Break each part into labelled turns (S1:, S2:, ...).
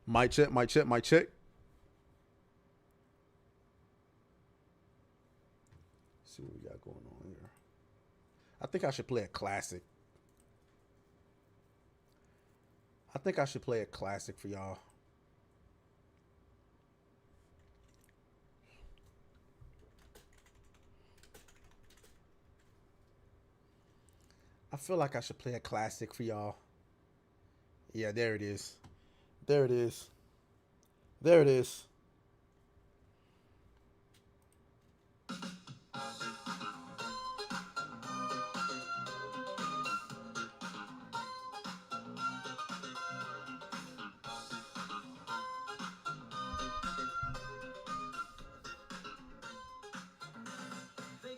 S1: Mic check, mic check, mic check. Let's see what we got going on here. I think I should play a classic. I think I should play a classic for y'all. I feel like I should play a classic for y'all. Yeah, there it is. There it is. There it is.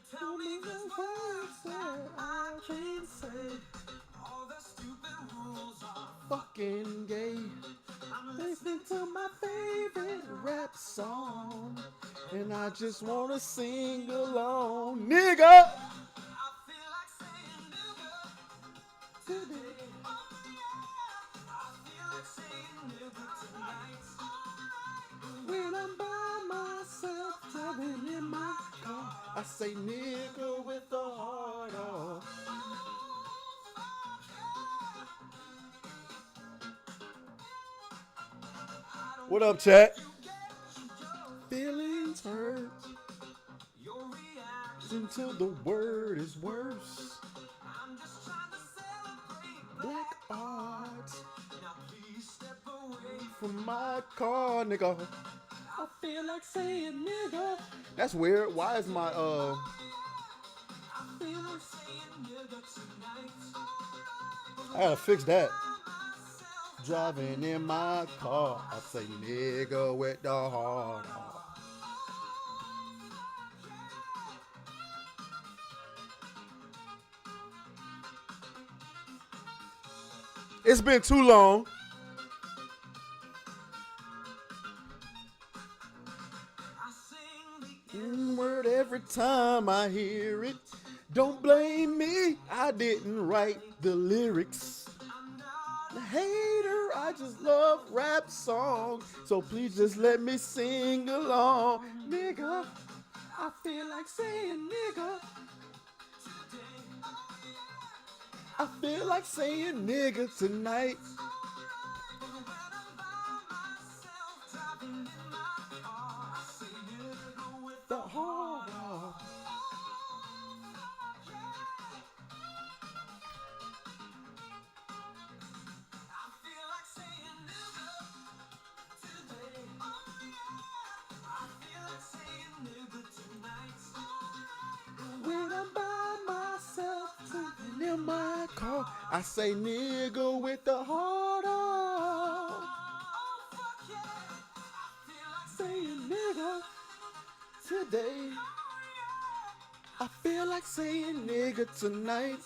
S1: Tell me the words that I can't say. All the stupid rules are fucking gay. I'm listening to my favorite rap song, and I just wanna sing along, nigga. I feel like saying nigga today. I feel like saying nigga tonight. When I'm by myself, driving in my car, I say nigga with the heart on. What up, chat? Feelings hurt until the word is worse. I'm just trying to celebrate black art. Now please step away from my car, nigga. I feel like saying nigga. That's weird. Why is my I feel like saying nigga tonight. I gotta fix that. Driving in my car, I say nigga with the heart on. It's been too long. Word every time I hear it. Don't blame me, I didn't write the lyrics. The hater, I just love rap songs, so please just let me sing along. Nigga, I feel like saying nigga. I feel like saying nigga tonight. The heart on. When I'm by myself, sitting in my car, I say nigga with the heart on. Saying nigga today. I feel like saying nigga tonight.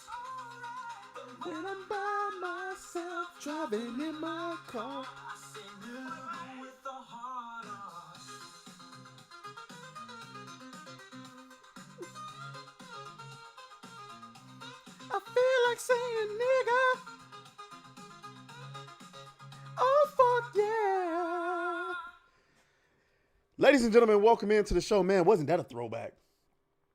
S1: When I'm by myself, driving in my car, I say nigga with the heart on. I feel like saying nigga. Oh, fuck yeah. Ladies and gentlemen, welcome into the show. Man, wasn't that a throwback?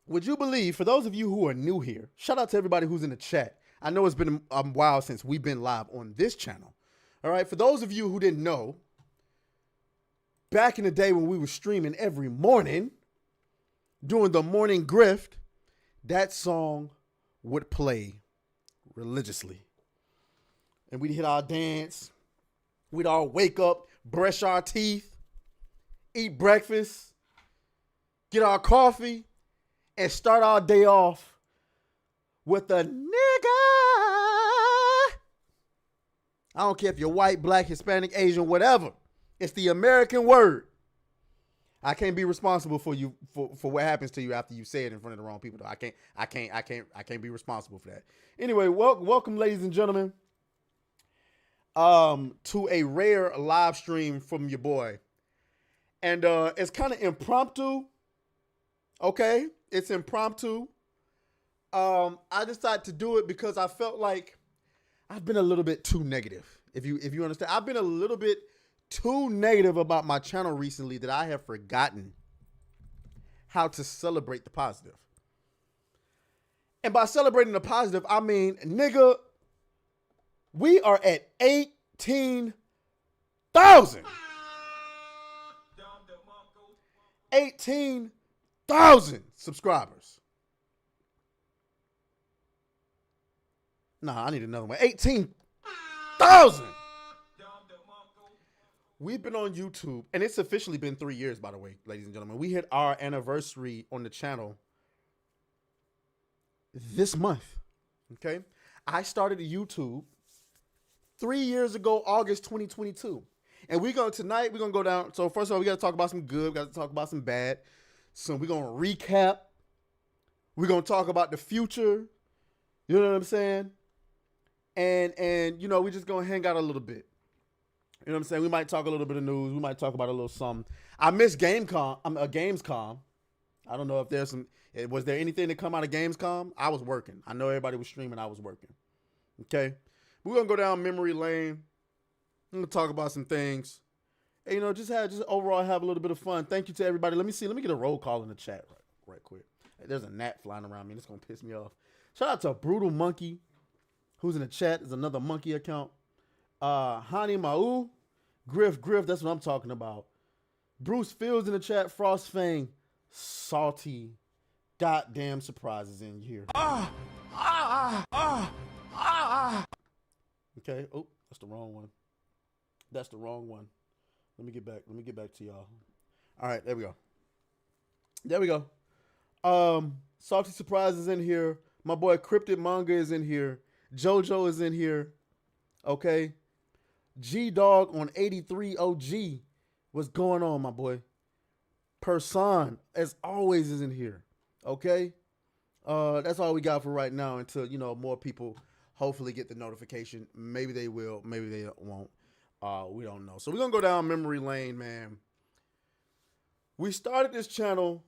S1: Would you believe, for those of you who are new here, shout out to everybody who's in the chat. I know it's been a while since we've been live on this channel. All right, for those of you who didn't know, back in the day when we were streaming every morning, doing the morning grift, that song would play religiously. And we'd hit our dance. We'd all wake up, brush our teeth, eat breakfast, get our coffee, and start our day off with a nigga. I don't care if you're white, black, Hispanic, Asian, whatever. It's the American word. I can't be responsible for you for what happens to you after you say it in front of the wrong people, though. I can't be responsible for that. Anyway, welcome, ladies and gentlemen, to a rare live stream from your boy. And it's kind of impromptu. Okay, it's impromptu. I decided to do it because I felt like I've been a little bit too negative. If you understand, I've been a little bit too negative about my channel recently that I have forgotten how to celebrate the positive. And by celebrating the positive, I mean, nigga, we are at 18,000. 18,000 subscribers. Nah, I need another one. 18,000. We've been on YouTube, and it's officially been 3 years, by the way, ladies and gentlemen. We hit our anniversary on the channel this month. Okay? I started YouTube 3 years ago, August 2022. And tonight, we're going to go down. So, first of all, we got to talk about some good. We got to talk about some bad. So, we're going to recap. We're going to talk about the future. You know what I'm saying? And you know, we just going to hang out a little bit. You know what I'm saying? We might talk a little bit of news. We might talk about a little something. I missed Gamescom. I don't know if was there anything that come out of Gamescom? I was working. I know everybody was streaming. I was working. Okay? We're going to go down memory lane. I'm going to talk about some things. And, you know, just overall have a little bit of fun. Thank you to everybody. Let me get a roll call in the chat right quick. There's a gnat flying around me, and it's going to piss me off. Shout out to Brutal Monkey, who's in the chat. There's another monkey account. Hani Mau. Griff, that's what I'm talking about. Bruce Fields in the chat. Frost Fang. Salty. Goddamn surprises in here. Okay. Oh, that's the wrong one. That's the wrong one. Let me get back to y'all. All right, there we go. Salty surprises in here. My boy Cryptid Manga is in here. JoJo is in here. Okay. G-Dog on 83 OG. What's going on, my boy? Person, as always, is in here. Okay? That's all we got for right now until, you know, more people hopefully get the notification. Maybe they will. Maybe they won't. We don't know. So we're going to go down memory lane, man. We started this channel.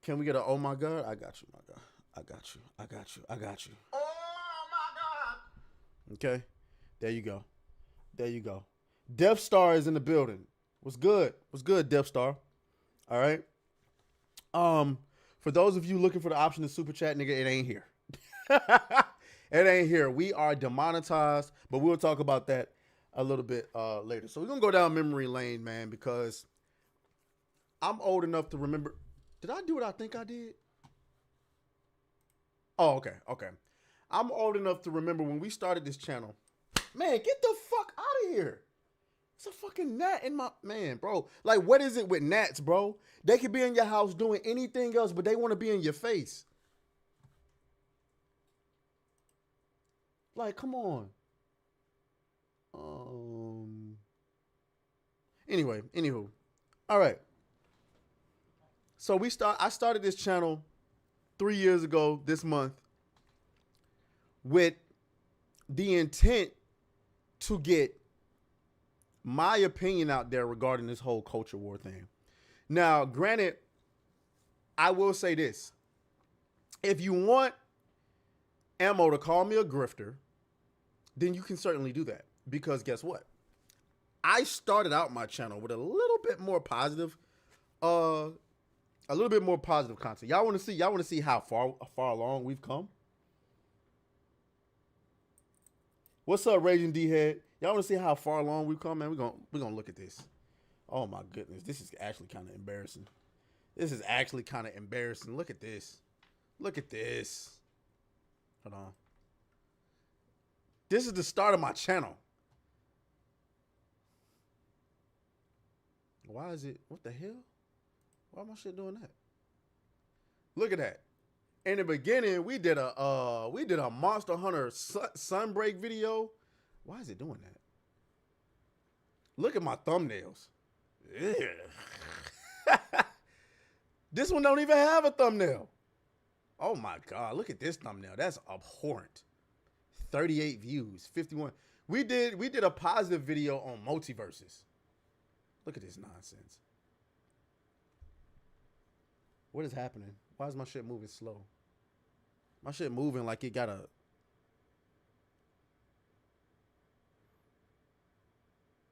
S1: Can we get a, oh, my God? I got you, my God. I got you. Oh, my God. Okay, there you go. Death Star is in the building. What's good, Death Star? All right. For those of you looking for the option to super chat, nigga, it ain't here. It ain't here. We are demonetized, but we'll talk about that a little bit later. So we're gonna go down memory lane, man, because I'm old enough to remember. Did I do what I think I did? Oh, okay. I'm old enough to remember when we started this channel. Man, get the fuck out of here. It's a fucking gnat in my... Man, bro. Like, what is it with gnats, bro? They could be in your house doing anything else, but they want to be in your face. Like, come on. Anywho. All right. So I started this channel 3 years ago this month with the intent to get my opinion out there regarding this whole culture war thing. Now, granted, I will say this. If you want ammo to call me a grifter, then you can certainly do that. Because guess what? I started out my channel with a little bit more positive content. Y'all want to see how far along we've come? What's up, Raging D-Head? Y'all want to see how far along we've come, man? We're gonna look at this. Oh my goodness, this is actually kind of embarrassing. Look at this. Hold on. This is the start of my channel. Why is it? What the hell? Why am I shit doing that? Look at that. In the beginning, we did a Monster Hunter Sunbreak video. Why is it doing that? Look at my thumbnails. This one don't even have a thumbnail. Oh my God, look at this thumbnail. That's abhorrent. 38 views, 51. We did a positive video on multiverses. Look at this nonsense. What is happening? Why is my shit moving slow? My shit moving like it got a...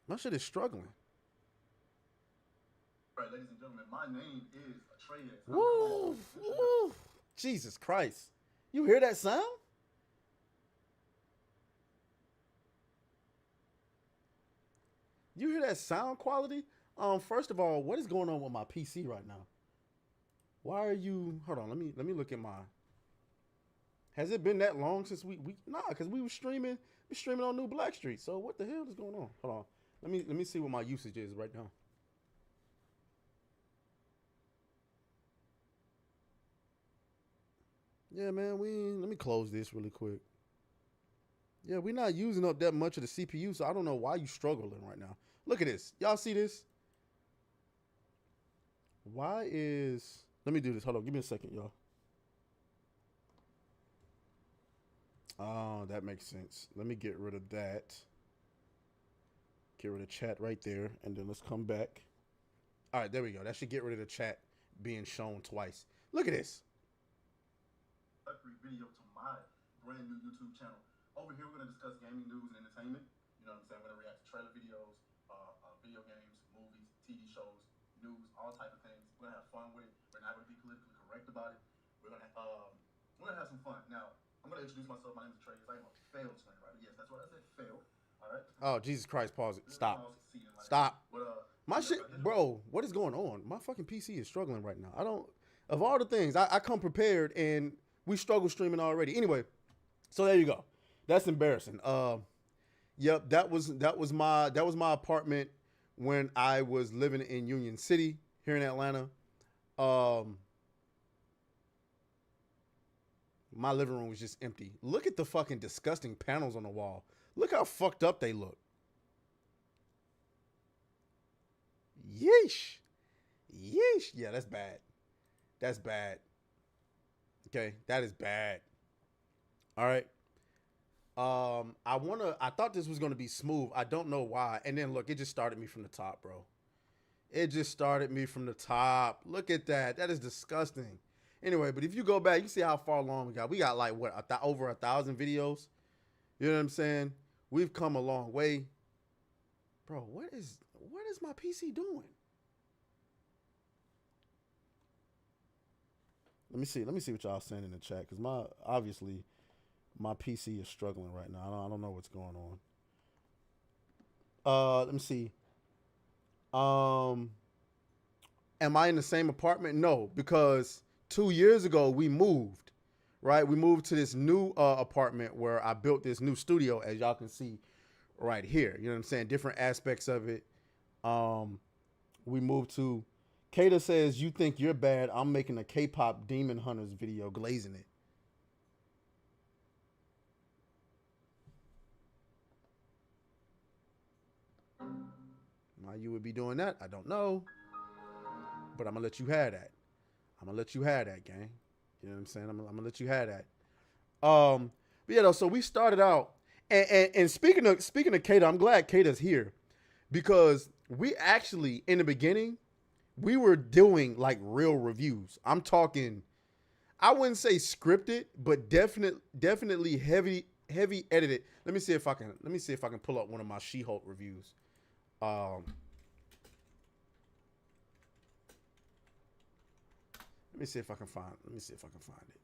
S1: My shit is struggling.
S2: Right, ladies and gentlemen, my name is Atreus.
S1: Woo! Woo! Jesus Christ. You hear that sound? You hear that sound quality? First of all, what is going on with my PC right now? Why are you? Hold on, let me look at mine. Has it been that long since we nah? Because we streaming on New Blackstreet. So what the hell is going on? Hold on, let me see what my usage is right now. Yeah, man, let me close this really quick. Yeah, we're not using up that much of the CPU, so I don't know why you struggling right now. Look at this. Y'all see this? Why is Let me do this. Hold on, give me a second, y'all. Oh, that makes sense. Let me get rid of that. Get rid of chat right there, and then let's come back. All right, there we go. That should get rid of the chat being shown twice. Look at this.
S2: Video to my brand new YouTube channel. Over here, we're going to discuss gaming news and entertainment. You know what I'm saying? We're going to react to trailer videos, video games, movies, TV shows, news, all type of things. We're going to have fun with it. We're not going to be politically correct about it. We're going to have some fun. Now, I'm going to introduce myself. My name is Trey. I am a failed screenwriter. Yes, that's what I said. Failed. All right.
S1: Oh, Jesus Christ! Pause it. Stop. Stop. My shit, bro. What is going on? My fucking PC is struggling right now. I don't. Of all the things, I come prepared and we struggle streaming already. Anyway, so there you go. That's embarrassing. Yep, that was my apartment when I was living in Union City here in Atlanta. My living room was just empty. Look at the fucking disgusting panels on the wall. Look how fucked up they look. Yeesh. Yeesh. Yeah, that's bad. That's bad. Okay, that is bad. All right. I thought this was gonna be smooth. I don't know why. And then look, it just started me from the top, bro. It just started me from the top. Look at that. That is disgusting. Anyway, but if you go back, you see how far along we got. We got like what, over 1,000 videos. You know what I'm saying? We've come a long way, bro. What is my PC doing? Let me see what y'all saying in the chat, because obviously my PC is struggling right now. I don't know what's going on. Let me see. Am I in the same apartment? No, because 2 years ago we moved. Right, we moved to this new apartment where I built this new studio, as y'all can see right here. You know what I'm saying? Different aspects of it. We moved to. Kata says, "You think you're bad? I'm making a K-pop Demon Hunters video, glazing it." Why you would be doing that, I don't know. But I'm gonna let you have that. I'm gonna let you have that, gang. You know what I'm saying? I'm gonna let you have that. But yeah, though, so we started out, and speaking of Kata, I'm glad Kata's here, because we actually in the beginning we were doing like real reviews. I'm talking, I wouldn't say scripted, but definitely heavy edited. Let me see if I can pull up one of my She-Hulk reviews. Let me see if I can find it.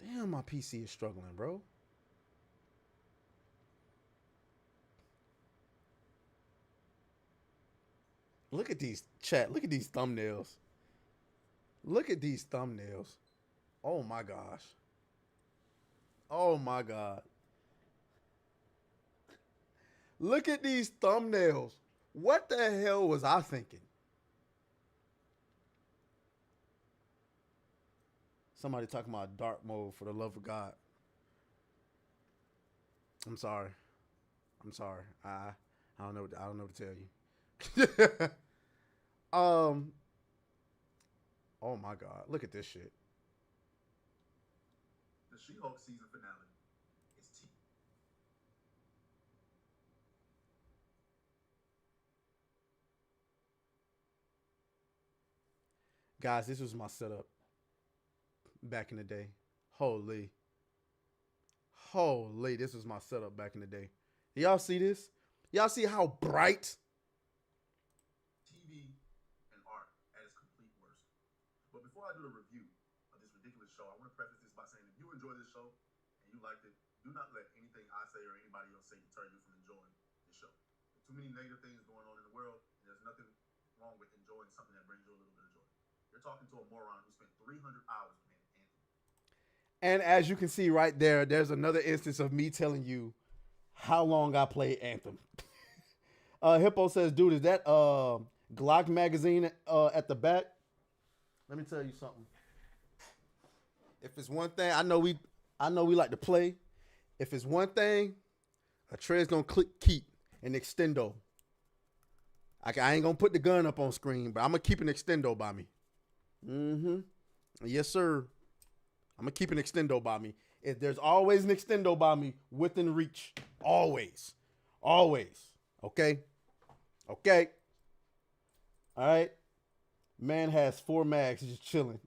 S1: Damn, my PC is struggling, bro. Look at these chat. Look at these thumbnails. Look at these thumbnails. Oh my gosh. Oh my God. Look at these thumbnails. What the hell was I thinking? Somebody talking about dark mode, for the love of God. I'm sorry. I don't know. I don't know what to tell you. Oh my God. Look at this shit.
S2: The She-Hulk season finale is
S1: Guys, this was my setup back in the day. Holy. This was my setup back in the day. Y'all see this? Y'all see how bright?
S2: TV and art at its complete worst. But before I do the review of this ridiculous show, I want to preface this by saying if you enjoy this show and you liked it, do not let anything I say or anybody else say deter you from enjoying this show. There's too many negative things going on in the world, and there's nothing wrong with enjoying something that brings you a little bit of joy. You're talking to a moron who spent 300 hours playing Anthem.
S1: And as you can see right there, there's another instance of me telling you how long I played Anthem. Hippo says, dude, is that Glock magazine at the back? Let me tell you something. If it's one thing, I know we like to play. If it's one thing, a Trey's gonna keep an extendo. I ain't gonna put the gun up on screen, but I'm gonna keep an extendo by me. Yes, sir. I'm gonna keep an extendo by me. If there's always an extendo by me within reach. Always. Okay. All right. Man has 4 mags. He's just chilling.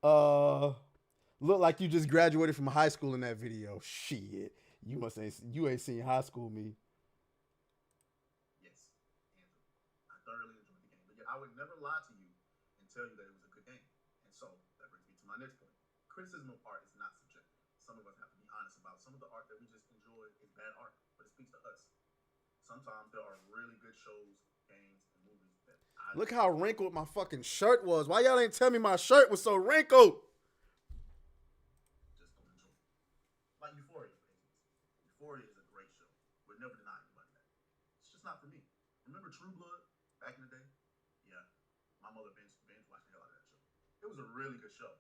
S1: Look like you just graduated from high school in that video. Shit. You ain't seen high school me.
S2: Yes, Anthem. I thoroughly enjoyed the game. But yet I would never lie to you and tell you that it was a good game. And so that brings me to my next point. Criticism of art is not subjective. Some of us have to be honest about some of the art that we just enjoy is bad art, but it speaks to us. Sometimes there are really good shows, games, and movies that
S1: Look how wrinkled my fucking shirt was. Why y'all ain't tell me my shirt was so wrinkled?
S2: just don't enjoy. Like Euphoria, for instance. Euphoria is a great show. We'll never deny anybody that. It's just not for me. Remember True Blood back in the day? Yeah, my mother binge watched the hell out of that show. It was a really good show.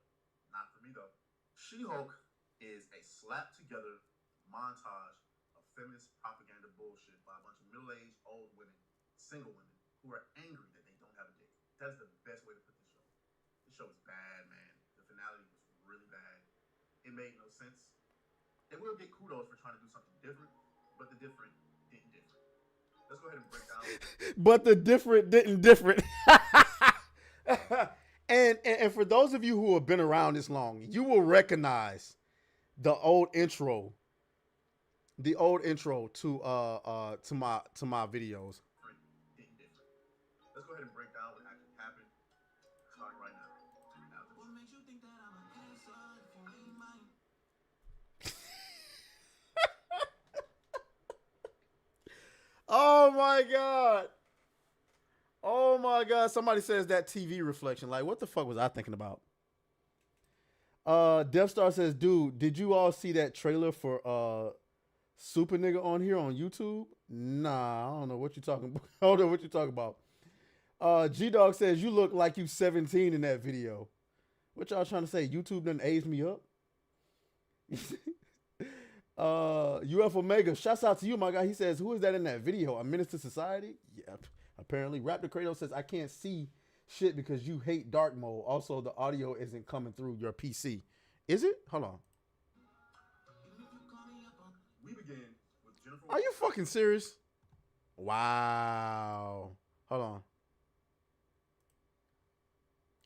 S2: Not for me though. She-Hulk is a slap together montage of feminist propaganda bullshit by a bunch of middle-aged old women, single women, who are angry that they don't have a dick. That is the best way to put this show. This show is bad, man. The finale was really bad. It made no sense. They will get kudos for trying to do something different, but the different didn't different. Let's go ahead and break down.
S1: But the different didn't different. And for those of you who have been around this long, you will recognize the old intro to my videos.
S2: Let's go ahead and break down what actually happened. Starting right now. What makes you think that I'm an answer if you ain't mine?
S1: Oh my God. Somebody says that TV reflection. Like, what the fuck was I thinking about? Death Star says, dude, did you all see that trailer for Super Nigga on here on YouTube? Nah, I don't know what you're talking about. I don't know what you're talking about. G-Dog says, you look like you 17 in that video. What y'all trying to say? YouTube done aged me up? UF Omega, shouts out to you, my guy. He says, who is that in that video? A menace to society? Yep. Apparently. Raptor Kratos says, I can't see shit because you hate dark mode. Also, the audio isn't coming through your PC. Is it? Hold on.
S2: We begin with Jennifer.
S1: Are you fucking serious? Wow. Hold on.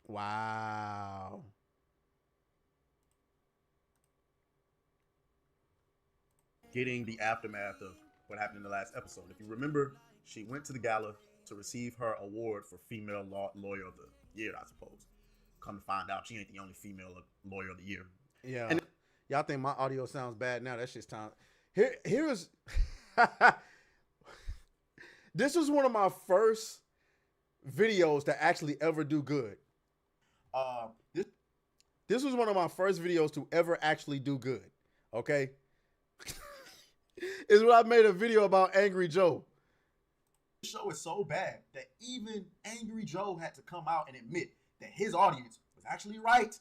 S1: Wow.
S2: Getting the aftermath of what happened in the last episode. If you remember, she went to the gala to receive her award for Female Lawyer of the Year, I suppose. Come to find out, she ain't the only female lawyer of the year.
S1: Yeah. And y'all think my audio sounds bad now? That's just time. Here's this was one of my first videos to actually ever do good. This was one of my first videos to ever actually do good. Okay. Is what I made a video about Angry Joe.
S2: The show is so bad that even Angry Joe had to come out and admit that his audience was actually right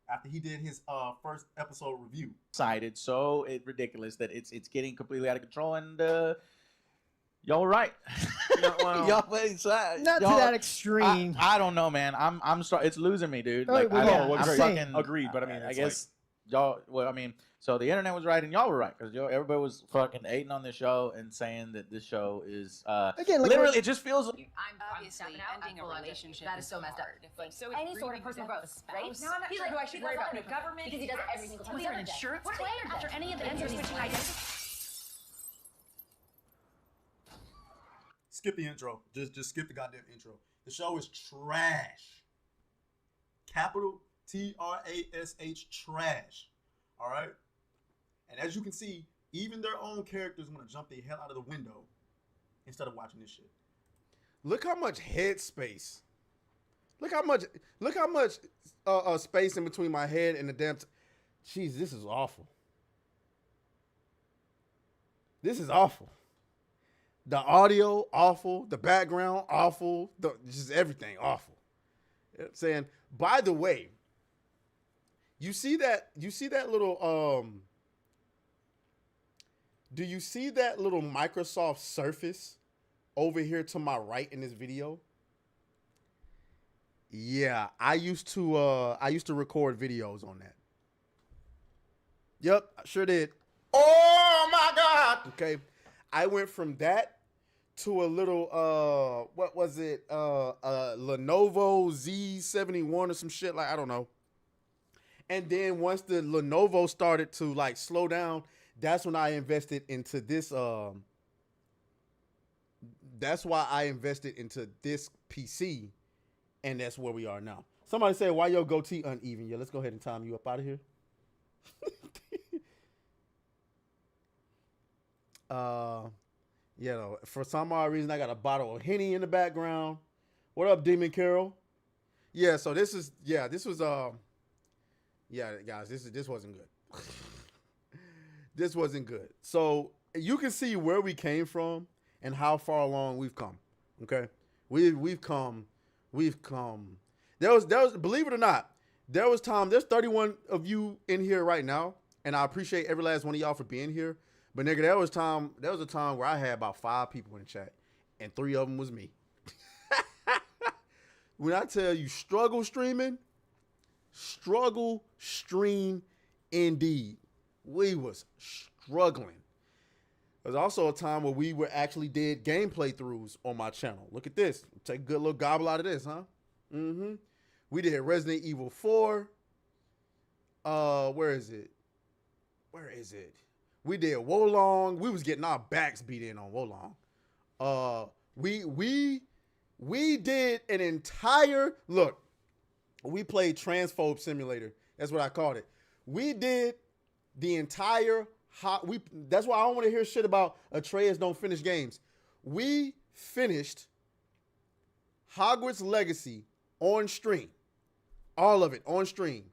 S2: after he did his first episode review.
S3: Excited, so ridiculous that it's getting completely out of control, and y'all were right.
S4: Well,
S3: y'all excited.
S4: not to that extreme.
S3: I don't know, man. I'm it's losing me, dude.
S4: Oh,
S3: Like
S4: well, yeah,
S3: I'm
S4: agreed.
S3: fucking
S4: Agreed,
S3: but I mean, I guess y'all. Well, I mean, so the internet was right and y'all were right because everybody was fucking hating on this show and saying that this show is
S4: Again, like,
S3: literally. It just feels.
S5: I'm obviously ending a relationship.
S6: That is so messed up.
S5: Like, so
S6: Any sort of personal growth, right?
S5: No, I'm not
S6: He's
S5: sure
S6: like,
S5: who I should
S6: he
S5: worry
S6: does
S5: about.
S6: all
S5: The government.
S6: Because he does it every single time.
S5: Was there an insurance
S6: What
S5: claim
S6: after any of the
S5: answers
S6: switching identity?
S2: Skip the intro. Just skip the goddamn intro. The show is trash. Capital TRASH, trash. All right? And as you can see, even their own characters want to jump the hell out of the window instead of watching this shit.
S1: Look how much head space. Look how much space in between my head and the damn. Jeez, this is awful. This is awful. The audio awful. The background awful. Just everything awful. You know what I'm saying. By the way, you see that little do you see that little Microsoft Surface over here to my right in this video? Yeah, I used to record videos on that. Yep, I sure did.
S2: Oh my God!
S1: Okay, I went from that to a little what was it? Lenovo Z71 or some shit, like I don't know. And then once the Lenovo started to like slow down, that's when I invested into this. That's why I invested into this PC, and that's where we are now. Somebody said, "Why your goatee uneven?" Yeah, let's go ahead and time you up out of here. You know, for some odd reason, I got a bottle of Henny in the background. What up, Demon Carol? Yeah, so this was yeah, guys, this wasn't good. This wasn't good. So you can see where we came from and how far along we've come. Okay, we've come. There was believe it or not, there was time. There's 31 of you in here right now, and I appreciate every last one of y'all for being here. But nigga, there was a time where I had about 5 people in the chat, and 3 of them was me. When I tell you struggle stream indeed. We was struggling. There's also a time where we were actually did gameplay throughs on my channel. Look at this. Take a good little gobble out of this, huh? Mm-hmm. We did Resident Evil 4. Where is it? We did Wolong. We was getting our backs beat in on Wolong. We did an entire look. We played Transphobe Simulator. That's what I called it. We did the entire that's why I don't want to hear shit about Atreus don't finish games. We finished Hogwarts Legacy on stream. All of it on stream.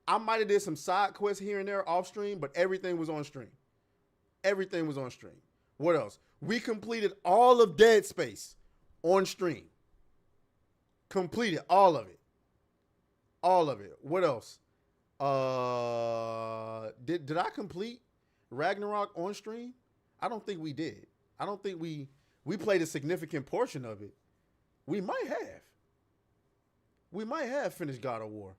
S1: I might have did some side quests here and there off stream, but everything was on stream. Everything was on stream. What else? We completed all of Dead Space on stream. Completed all of it. All of it. What else? Did I complete Ragnarok on stream? I don't think we did. I don't think we played a significant portion of it. We might have finished God of War.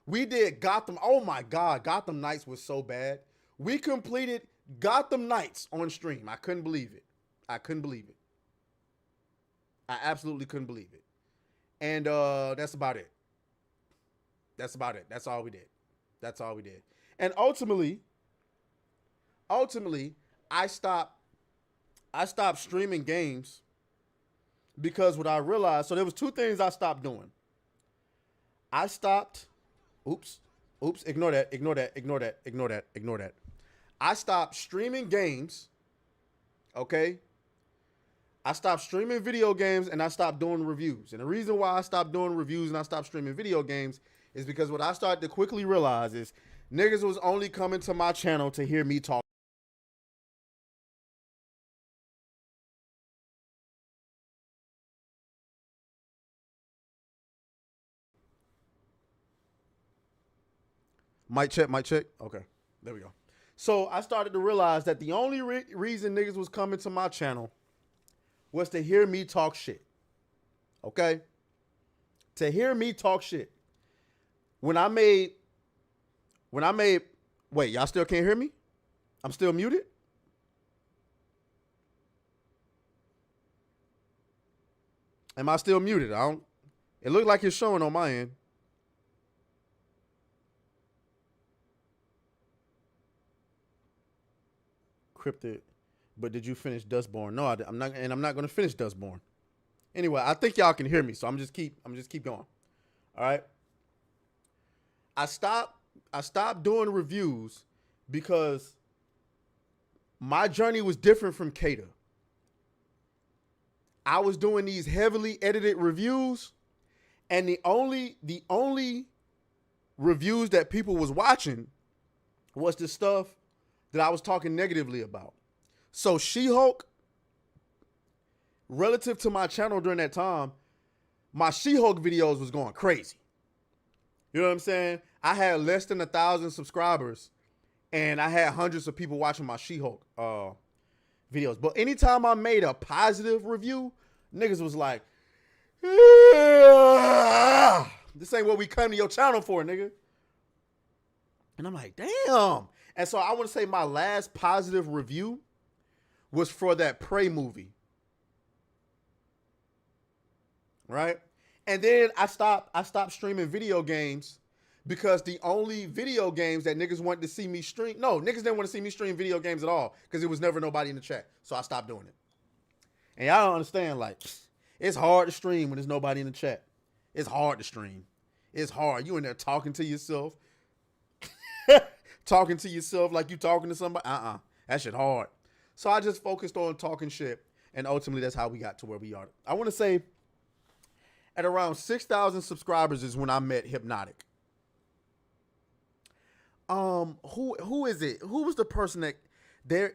S1: We did Gotham. Oh my God, Gotham Knights was so bad. We completed Gotham Knights on stream. I couldn't believe it. I absolutely couldn't believe it. And that's about it. That's all we did. And ultimately, I stopped streaming games because what I realized, so there was 2 things I stopped doing. Ignore that. I stopped streaming games, okay? I stopped streaming video games and I stopped doing reviews. And the reason why I stopped doing reviews and I stopped streaming video games is because what I started to quickly realize is niggas was only coming to my channel to hear me talk. Mic check. Okay, there we go. So I started to realize that the only reason niggas was coming to my channel was to hear me talk shit. Okay? To hear me talk shit. When I made, wait, y'all still can't hear me? I'm still muted? Am I still muted? It looked like it's showing on my end. Cryptid. But did you finish Dustborn? No, I'm not, and I'm not going to finish Dustborn. Anyway, I think y'all can hear me, so I'm just keep going. All right. I stopped doing reviews because my journey was different from Kata. I was doing these heavily edited reviews, and the only reviews that people was watching was the stuff that I was talking negatively about. So She-Hulk, relative to my channel during that time, my She-Hulk videos was going crazy. You know what I'm saying? I had less than 1,000 subscribers, and I had hundreds of people watching my She-Hulk videos. But anytime I made a positive review, niggas was like, this ain't what we come to your channel for, nigga. And I'm like, damn. And so I want to say my last positive review was for that Prey movie. Right? And then I stopped streaming video games because the only video games that niggas wanted to see me stream, niggas didn't want to see me stream video games at all because it was never nobody in the chat. So I stopped doing it. And y'all don't understand, like, it's hard to stream when there's nobody in the chat. It's hard to stream. It's hard. You in there talking to yourself. Talking to yourself like you talking to somebody. That shit hard. So I just focused on talking shit. And ultimately, that's how we got to where we are. I want to say at around 6,000 subscribers is when I met Hypnotic. Who is it? Who was the person that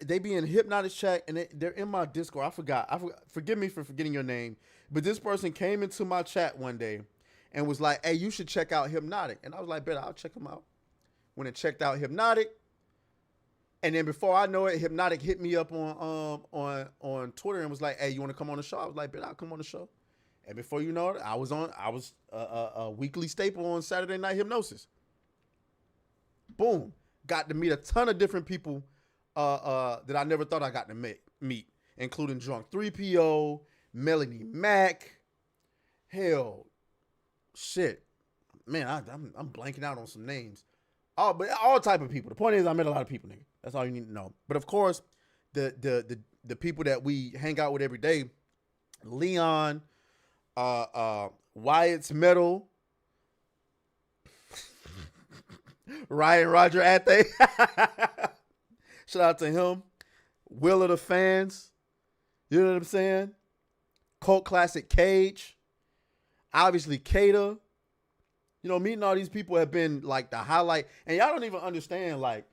S1: they be in Hypnotic chat and they're in my Discord? I forgot. Forgive me for forgetting your name. But this person came into my chat one day and was like, hey, you should check out Hypnotic. And I was like, bet I'll check him out. When I checked out Hypnotic, and then before I know it, Hypnotic hit me up on Twitter and was like, hey, you want to come on the show? I was like, bet I'll come on the show. And before you know it, I was a weekly staple on Saturday Night Hypnosis. Boom. Got to meet a ton of different people that I never thought I got to meet, including Drunk 3PO, Melanie Mack. Hell, shit. Man, I'm blanking out on some names. Oh, but all type of people. The point is I met a lot of people, nigga. That's all you need to know. But of course, the people that we hang out with every day, Leon, Wyatt's Metal, Ryan Roger Athe. Shout out to him. Will of the Fans. You know what I'm saying? Cult Classic Cage. Obviously, Kata. You know, meeting all these people have been like the highlight. And y'all don't even understand, like,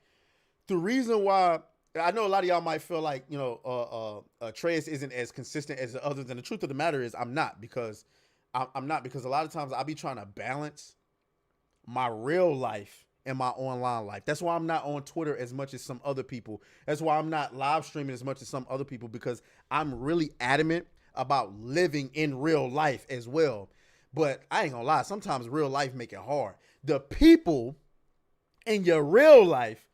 S1: the reason why I know a lot of y'all might feel like, you know, Treyas isn't as consistent as the others. And the truth of the matter is I'm not, because I'm not, because a lot of times I'll be trying to balance my real life and my online life. That's why I'm not on Twitter as much as some other people. That's why I'm not live streaming as much as some other people, because I'm really adamant about living in real life as well. But I ain't gonna lie, sometimes real life make it hard. The people in your real life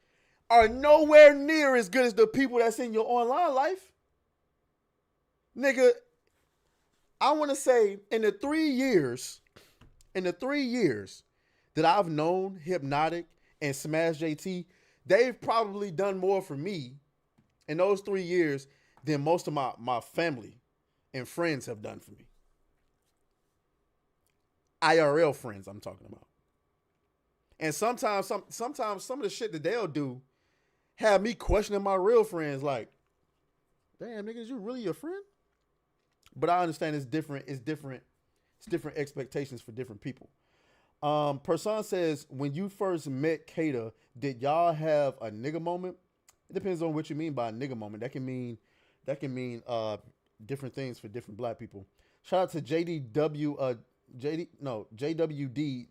S1: are nowhere near as good as the people that's in your online life. Nigga, I want to say in the 3 years that I've known Hypnotic and Smash JT, they've probably done more for me in those 3 years than most of my family and friends have done for me. IRL friends I'm talking about. And sometimes some of the shit that they'll do have me questioning my real friends, like, damn, nigga, is you really your friend? But I understand it's different expectations for different people. Person says, when you first met Kata, did y'all have a nigga moment? It depends on what you mean by a nigga moment. That can mean different things for different black people. Shout out to JWD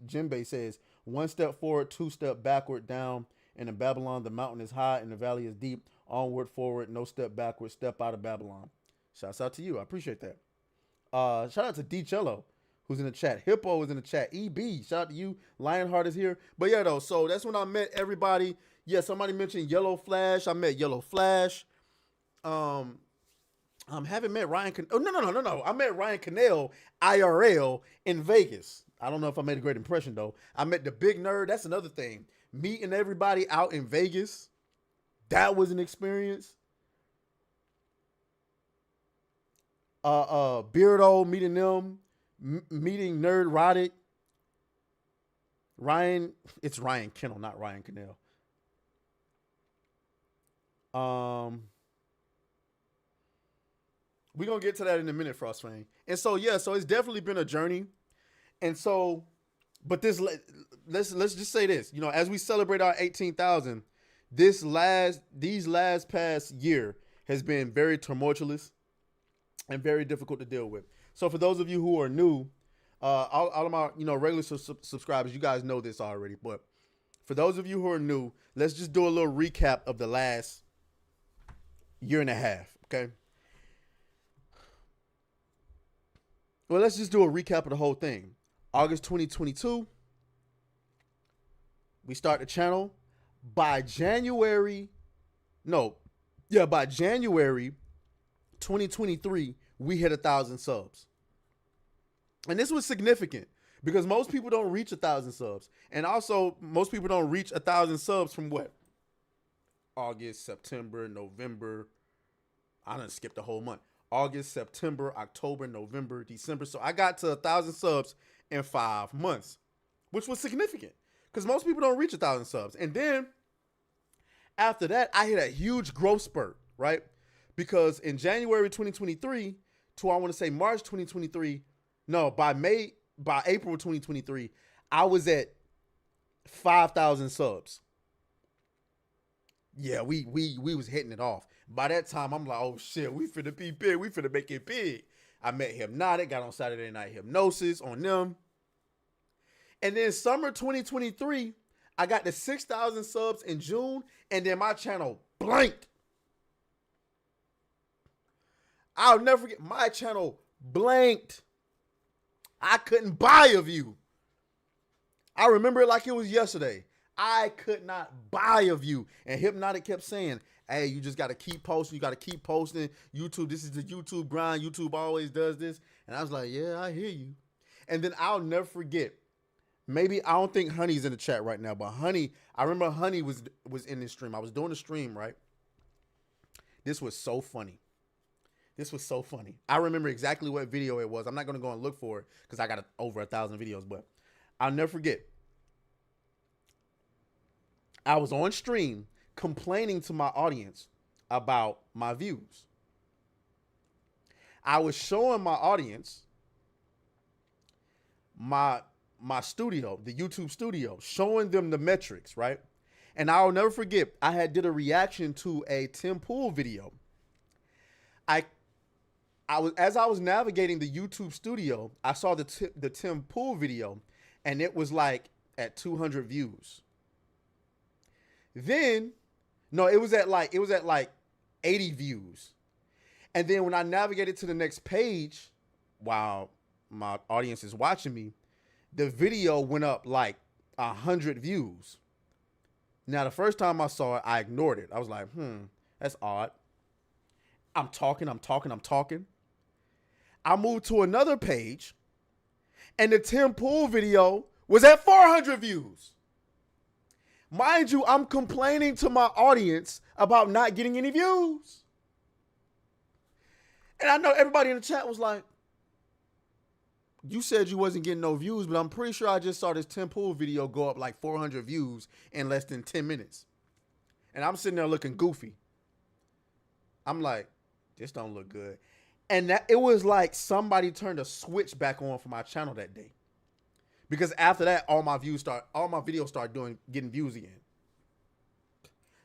S1: Jimbei says, 1 step forward, 2 step backward, down. And in Babylon, the mountain is high and the valley is deep. Onward, forward, no step backward, step out of Babylon. Shouts out to you. I appreciate that. Shout out to D Cello, who's in the chat. Hippo is in the chat. EB, shout out to you. Lionheart is here. But yeah, though, so that's when I met everybody. Yeah, somebody mentioned Yellow Flash. I met Yellow Flash. Haven't met Ryan. No. I met Ryan Cannell IRL in Vegas. I don't know if I made a great impression, though. I met the Big Nerd. That's another thing. Meeting everybody out in Vegas. That was an experience. Beardo, meeting them, meeting Nerd Roddick. Ryan, it's Ryan Kennel, not Ryan Cannell. We're gonna get to that in a minute, Frostfang. And so yeah, so it's definitely been a journey. And so, but this let's just say this, you know, as we celebrate our 18,000, these last past year has been very tumultuous and very difficult to deal with. So for those of you who are new, all of my, you know, regular subscribers, you guys know this already, but for those of you who are new, let's just do a little recap of the last year and a half, okay? Well, let's just do a recap of the whole thing. August 2022, we start the channel. By January 2023, we hit 1,000 subs. And this was significant because most people don't reach 1,000 subs. And also, most people don't reach 1,000 subs from what? August, September, November. I done skipped the whole month. August, September, October, November, December. So I got to 1,000 subs in 5 months, which was significant because most people don't reach 1,000 subs. And then after that, I hit a huge growth spurt, right? Because in January 2023 to, I want to say March 2023, no, by April 2023, I was at 5,000 subs. Yeah, we was hitting it off. By that time, I'm like, oh shit, we finna be big. We finna make it big. I met Hypnotic, got on Saturday Night Hypnosis on them. And then summer 2023, I got to 6,000 subs in June, and then my channel blanked. I'll never forget, my channel blanked. I couldn't buy a view. I remember it like it was yesterday. I could not buy a view. And Hypnotic kept saying, hey, you just got to keep posting. You got to keep posting. YouTube, this is the YouTube grind. YouTube always does this. And I was like, yeah, I hear you. And then I'll never forget. Maybe, I don't think Honey's in the chat right now, but Honey, I remember Honey was in this stream. I was doing the stream, right? This was so funny. This was so funny. I remember exactly what video it was. I'm not going to go and look for it because I got over 1,000 videos, but I'll never forget. I was on stream complaining to my audience about my views. I was showing my audience my studio, the YouTube studio, showing them the metrics, right? And I'll never forget, I had did a reaction to a Tim Pool video. As I was navigating the YouTube studio, I saw the Tim Pool video, and it was like at 200 views. Then, no, it was at like 80 views. And then when I navigated to the next page, while my audience is watching me, the video went up like 100 views. Now, the first time I saw it, I ignored it. I was like, that's odd. I'm talking. I moved to another page, and the Tim Pool video was at 400 views. Mind you, I'm complaining to my audience about not getting any views. And I know everybody in the chat was like, you said you wasn't getting no views, but I'm pretty sure I just saw this Tim Pool video go up like 400 views in less than 10 minutes. And I'm sitting there looking goofy. I'm like, this don't look good. And that it was like somebody turned a switch back on for my channel that day. Because after that, all my videos start getting views again.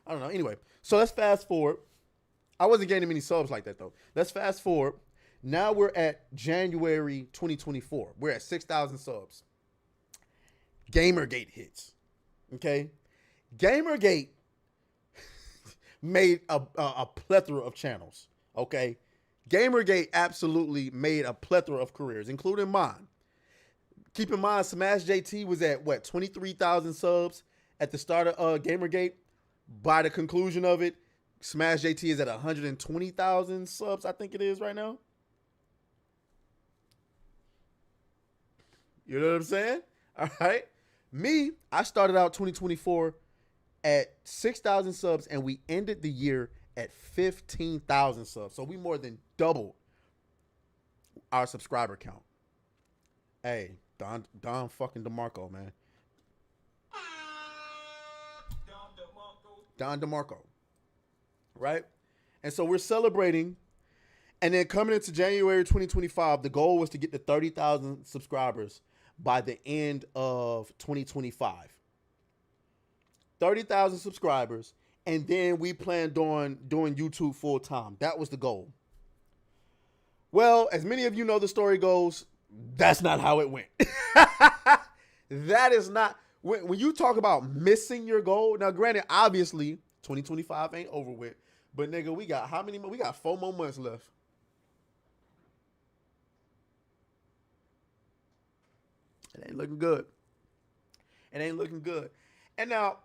S1: I don't know. Anyway, so let's fast forward. I wasn't getting many subs like that though. Let's fast forward. Now we're at January 2024. We're at 6,000 subs. Gamergate hits. Okay? Gamergate made a plethora of channels. Okay? Gamergate absolutely made a plethora of careers, including mine. Keep in mind, Smash JT was at, 23,000 subs at the start of Gamergate. By the conclusion of it, Smash JT is at 120,000 subs, I think it is right now. You know what I'm saying? All right. Me, I started out 2024 at 6,000 subs, and we ended the year at 15,000 subs. So we more than doubled our subscriber count. Hey, Don fucking DeMarco, man. Don DeMarco. Right? And so we're celebrating. And then coming into January 2025, the goal was to get to 30,000 subscribers by the end of 2025. 30,000 subscribers. And then we planned on doing YouTube full time. That was the goal. Well, as many of you know, the story goes, that's not how it went. That is not, when you talk about missing your goal, now granted, obviously, 2025 ain't over with, but nigga, we got how many more? We got 4 more months left. It ain't looking good. It ain't looking good. And now,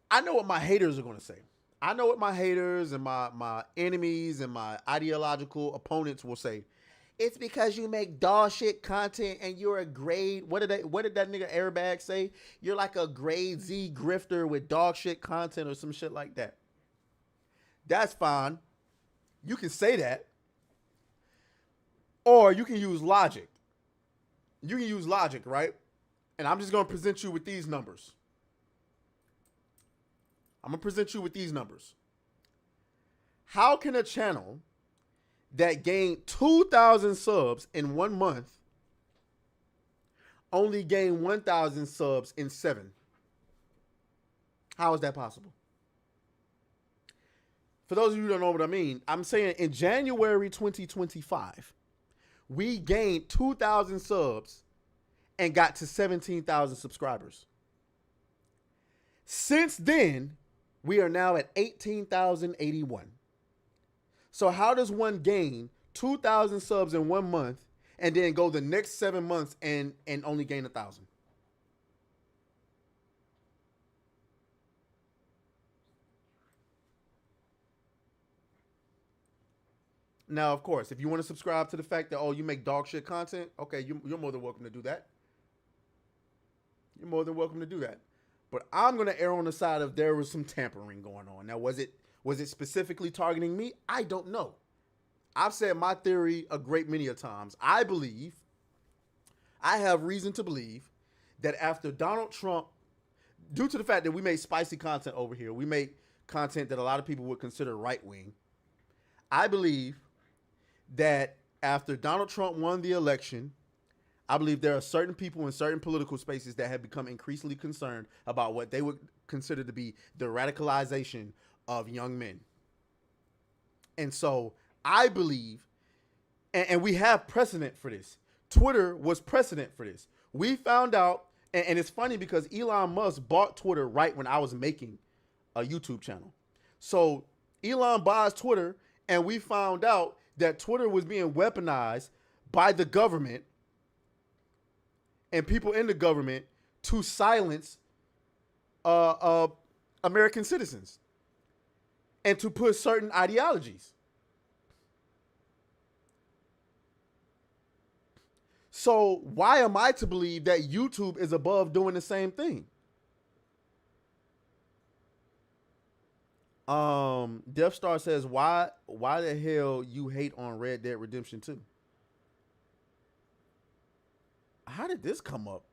S1: I know what my haters are going to say. I know what my haters and my enemies and my ideological opponents will say. It's because you make dog shit content and you're a grade. What did that nigga Airbag say? You're like a grade Z grifter with dog shit content or some shit like that. That's fine. You can say that. Or you can use logic. You can use logic, right? And I'm just going to present you with these numbers. I'm going to present you with these numbers. How can a channel that gained 2,000 subs in 1 month only gain 1,000 subs in 7? How is that possible? For those of you who don't know what I mean, I'm saying in January 2025, we gained 2,000 subs and got to 17,000 subscribers. Since then, we are now at 18,081. So how does one gain 2,000 subs in 1 month and then go the next 7 months and only gain 1,000? Now, of course, if you want to subscribe to the fact that, oh, you make dog shit content, okay, you're more than welcome to do that. You're more than welcome to do that. But I'm going to err on the side of there was some tampering going on. Now, was it specifically targeting me? I don't know. I've said my theory a great many of times. I have reason to believe that after Donald Trump, due to the fact that we make spicy content over here, we make content that a lot of people would consider right-wing, I believe that after Donald Trump won the election, I believe there are certain people in certain political spaces that have become increasingly concerned about what they would consider to be the radicalization of young men. And so I believe, and we have precedent for this. Twitter was precedent for this. We found out, and it's funny because Elon Musk bought Twitter right when I was making a YouTube channel. So Elon buys Twitter, and we found out that Twitter was being weaponized by the government and people in the government to silence American citizens and to push certain ideologies. So why am I to believe that YouTube is above doing the same thing? Death Star says, why the hell you hate on Red Dead Redemption 2? How did this come up?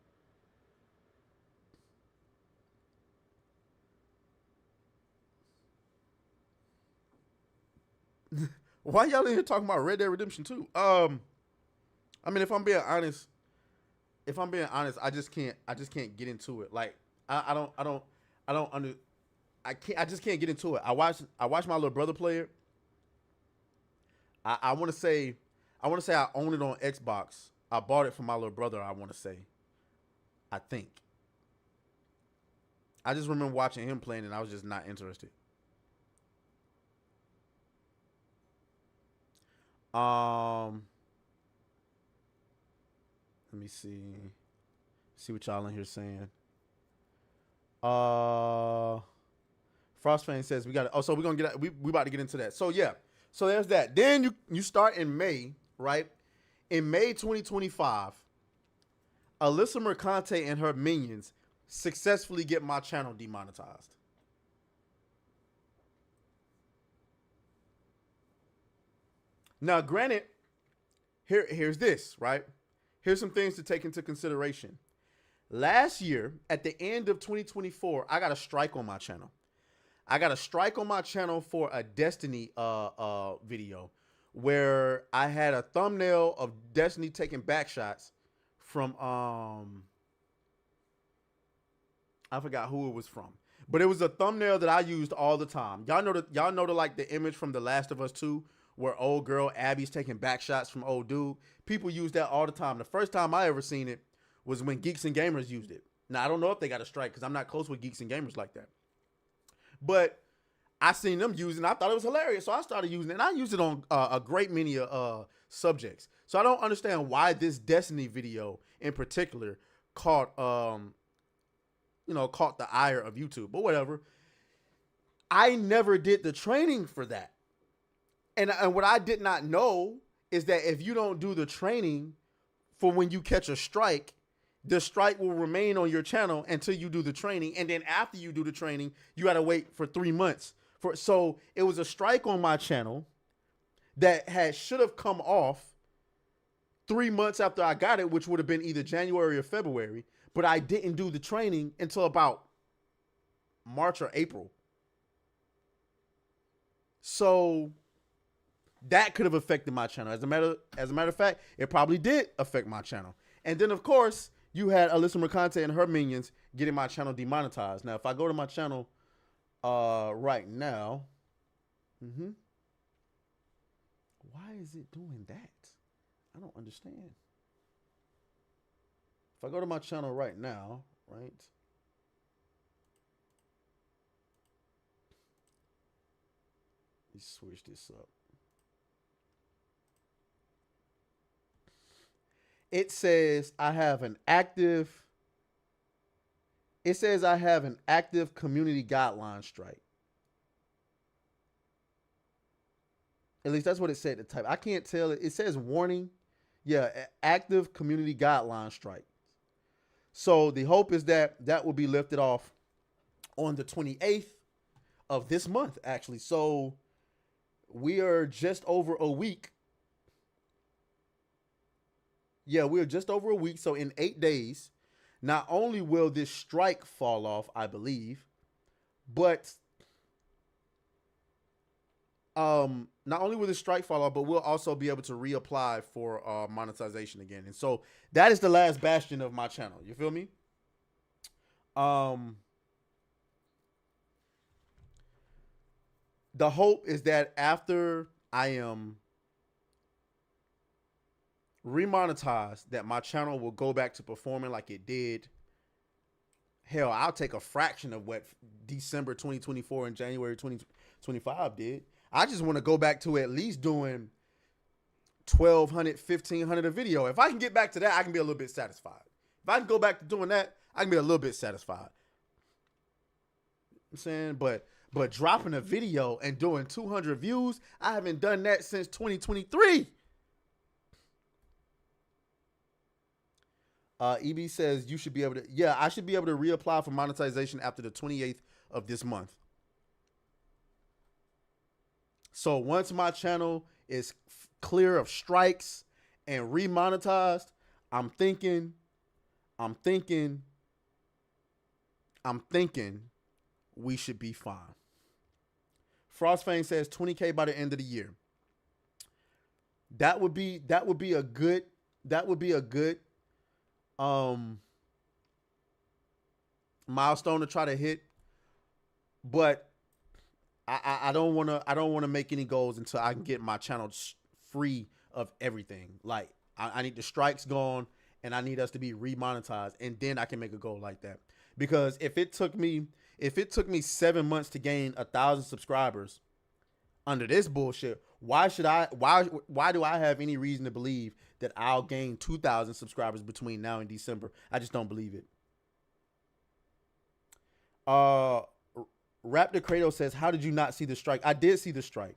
S1: Why y'all in here talking about Red Dead Redemption 2? I mean, if I'm being honest, I just can't get into it. Like, I just can't get into it. I watched my little brother play it. I want to say I own it on Xbox. I bought it for my little brother, I want to say. I think. I just remember watching him playing and I was just not interested. Let me see. See what y'all in here saying. Frostfang says we got. Oh, so we're gonna get. We about to get into that. So yeah. So there's that. Then you start in May, right? In May 2025, Alyssa Mercante and her minions successfully get my channel demonetized. Now, granted, here's this, right? Here's some things to take into consideration. Last year, at the end of 2024, I got a strike on my channel. I got a strike on my channel for a Destiny video where I had a thumbnail of Destiny taking back shots from I forgot who it was from. But it was a thumbnail that I used all the time. Y'all know the like the image from The Last of Us 2 where old girl Abby's taking back shots from old dude. People use that all the time. The first time I ever seen it was when Geeks and Gamers used it. Now, I don't know if they got a strike because I'm not close with Geeks and Gamers like that. But I seen them using it. I thought it was hilarious. So I started using it. And I used it on a great many subjects. So I don't understand why this Destiny video in particular caught the ire of YouTube. But whatever. I never did the training for that. And what I did not know is that if you don't do the training for when you catch a strike, the strike will remain on your channel until you do the training. And then after you do the training, you got to wait for 3 months. So it was a strike on my channel that should have come off 3 months after I got it, which would have been either January or February. But I didn't do the training until about March or April. So that could have affected my channel. As a matter of fact, it probably did affect my channel. And then, of course, you had Alyssa Mercante and her minions getting my channel demonetized. Now, if I go to my channel right now, why is it doing that? I don't understand. If I go to my channel right now, right? Let's switch this up. It says I have an active community guideline strike. At least that's what it said to type. I can't tell it. It says warning. Yeah, active community guideline strike. So the hope is that that will be lifted off on the 28th of this month, actually. So we are just over a week. Yeah, we're just over a week. So in 8 days, not only will this strike fall off, I believe, but not only will this strike fall off, but we'll also be able to reapply for monetization again. And so that is the last bastion of my channel. You feel me? The hope is that after I am remonetized, that my channel will go back to performing like it did. Hell, I'll take a fraction of what December 2024 and January 2025 did. I just want to go back to at least doing 1,200, 1,500 a video. If I can get back to that, I can be a little bit satisfied. If I can go back to doing that, I can be a little bit satisfied. I'm saying, but dropping a video and doing 200 views, I haven't done that since 2023. EB says you should be able to, yeah, I should be able to reapply for monetization after the 28th of this month. So once my channel is clear of strikes and remonetized, I'm thinking we should be fine. Frostfang says 20K by the end of the year. That would be a good milestone to try to hit, but I don't want to make any goals until I can get my channel free of everything. Like I need the strikes gone and I need us to be remonetized, and then I can make a goal like that. Because if it took me 7 months to gain 1,000 subscribers under this bullshit, why do I have any reason to believe that I'll gain 2,000 subscribers between now and December? I just don't believe it. Raptor Kratos says, how did you not see the strike? I did see the strike.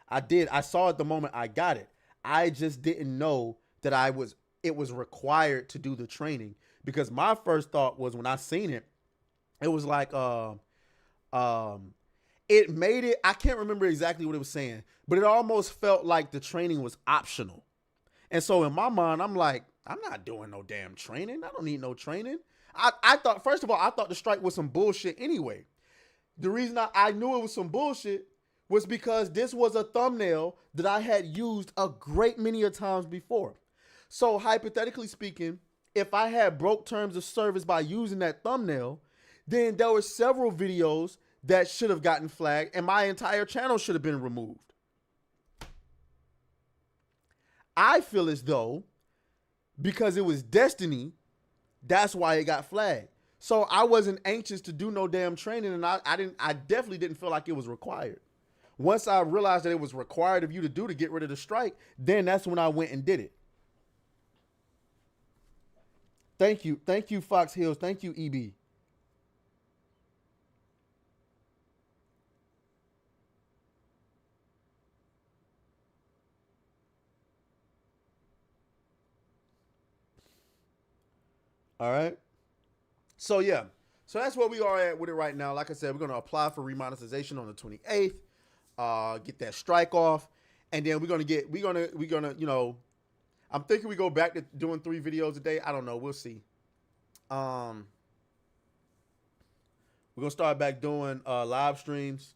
S1: I did. I saw it the moment I got it. I just didn't know that it was required to do the training, because my first thought was when I seen it, it was like, it made it, I can't remember exactly what it was saying, but it almost felt like the training was optional. And so in my mind, I'm like, I'm not doing no damn training. I don't need no training. I thought, first of all, I thought the strike was some bullshit anyway. The reason I knew it was some bullshit was because this was a thumbnail that I had used a great many of times before. So hypothetically speaking, if I had broke terms of service by using that thumbnail, then there were several videos that should have gotten flagged and my entire channel should have been removed. I feel as though because it was destiny, that's why it got flagged. So I wasn't anxious to do no damn training, and I definitely didn't feel like it was required. Once I realized that it was required of you to do to get rid of the strike, then that's when I went and did it. Thank you, Fox Hills. Thank you, EB. All right. So yeah. So that's where we are at with it right now. Like I said, we're gonna apply for remonetization on the 28th. Get that strike off, and then we're gonna you know, I'm thinking we go back to doing 3 videos a day. I don't know. We'll see. We're gonna start back doing live streams,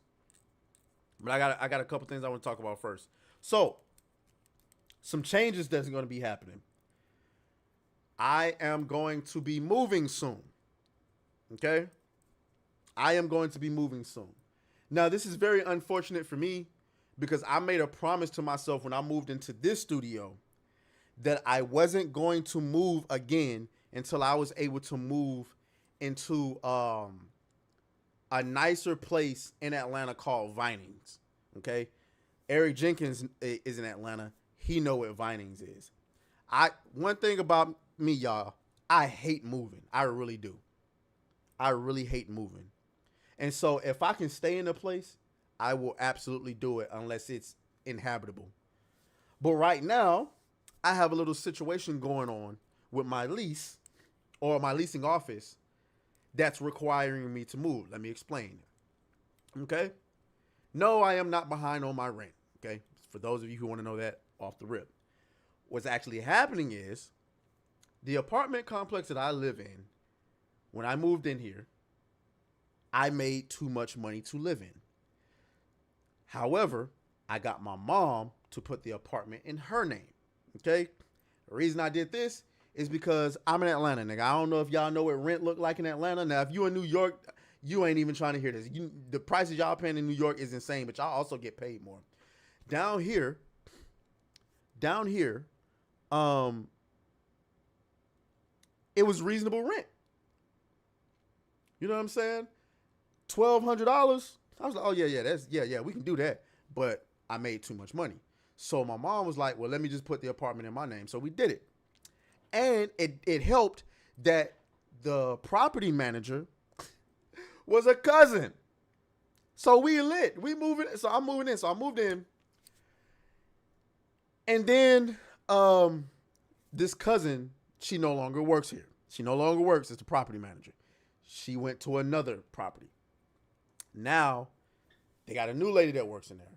S1: but I got a couple things I want to talk about first. So some changes that's gonna be happening. I am going to be moving soon. Okay? I am going to be moving soon. Now, this is very unfortunate for me because I made a promise to myself when I moved into this studio that I wasn't going to move again until I was able to move into a nicer place in Atlanta called Vinings. Okay? Eric Jenkins is in Atlanta. He know what Vinings is. One thing about me, y'all, I hate moving. I really do. I really hate moving. And so if I can stay in a place, I will absolutely do it unless it's inhabitable. But right now, I have a little situation going on with my lease or my leasing office that's requiring me to move. Let me explain. Okay? No, I am not behind on my rent. Okay? For those of you who want to know that off the rip. What's actually happening is the apartment complex that I live in, when I moved in here, I made too much money to live in. However, I got my mom to put the apartment in her name. Okay? The reason I did this is because I'm in Atlanta, nigga. I don't know if y'all know what rent look like in Atlanta. Now, if you in New York, you ain't even trying to hear this. The prices y'all paying in New York is insane, but y'all also get paid more. Down here, it was reasonable rent. You know what I'm saying? $1,200. I was like, oh yeah, we can do that. But I made too much money. So my mom was like, well, let me just put the apartment in my name. So we did it. And it helped that the property manager was a cousin. So we lit. We moving. So I'm moving in. So I moved in. And then this cousin, she no longer works here. She no longer works as the property manager. She went to another property. Now, they got a new lady that works in there.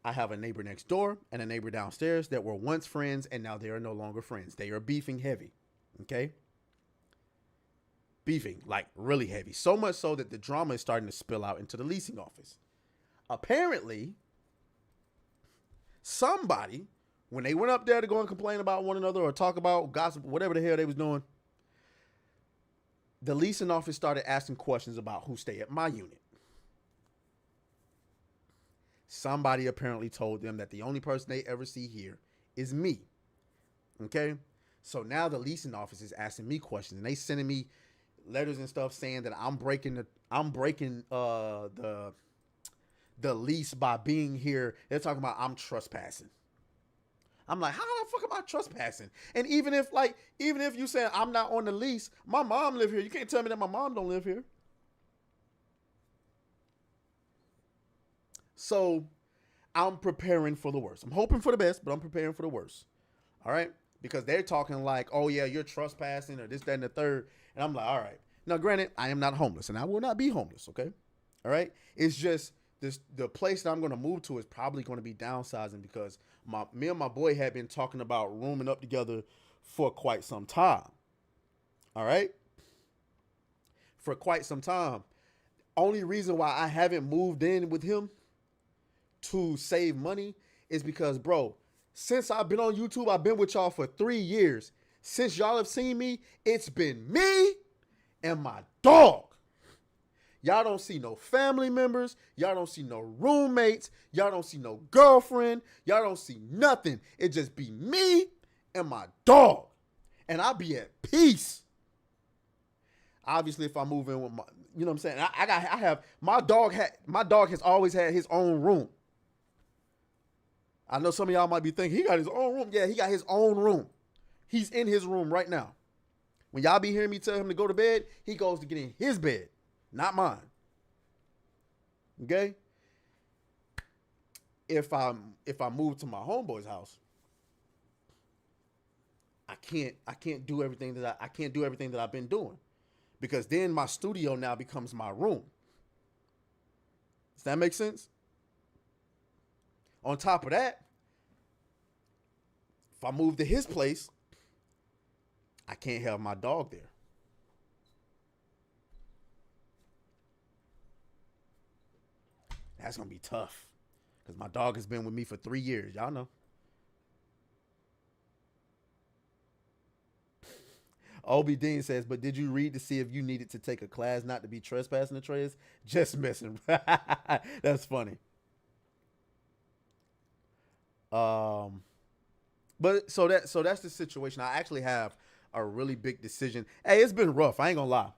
S1: I have a neighbor next door and a neighbor downstairs that were once friends, and now they are no longer friends. They are beefing heavy, okay? Beefing, like really heavy. So much so that the drama is starting to spill out into the leasing office. Apparently, somebody, when they went up there to go and complain about one another or talk about gossip, whatever the hell they was doing, the leasing office started asking questions about who stay at my unit. Somebody apparently told them that the only person they ever see here is me. Okay? So now the leasing office is asking me questions, and they sending me letters and stuff saying that I'm breaking the lease by being here. They're talking about I'm trespassing. I'm like, how the fuck am I trespassing? And even if you say I'm not on the lease, my mom live here. You can't tell me that my mom don't live here. So I'm preparing for the worst. I'm hoping for the best, but I'm preparing for the worst. All right? Because they're talking like, oh yeah, you're trespassing or this, that, and the third. And I'm like, all right. Now, granted, I am not homeless and I will not be homeless. Okay. All right. It's just the place that I'm gonna move to is probably gonna be downsizing because me and my boy had been talking about rooming up together for quite some time. All right, for quite some time. Only reason why I haven't moved in with him to save money is because, bro, since I've been on YouTube, I've been with y'all for 3 years. Since y'all have seen me, it's been me and my dog. Y'all don't see no family members. Y'all don't see no roommates. Y'all don't see no girlfriend. Y'all don't see nothing. It just be me and my dog. And I'll be at peace. Obviously, if I move in with my, you know what I'm saying? I have, my dog has always had his own room. I know some of y'all might be thinking, he got his own room. Yeah, he got his own room. He's in his room right now. When y'all be hearing me tell him to go to bed, he goes to get in his bed, not mine. Okay? If I move to my homeboy's house, I can't do everything that I've been doing. Because then my studio now becomes my room. Does that make sense? On top of that, if I move to his place, I can't have my dog there. That's going to be tough. Because my dog has been with me for 3 years. Y'all know. Obi Dean says, but did you read to see if you needed to take a class not to be trespassing the trails? Just messing. That's funny. But so that's the situation. I actually have a really big decision. Hey, it's been rough. I ain't gonna lie.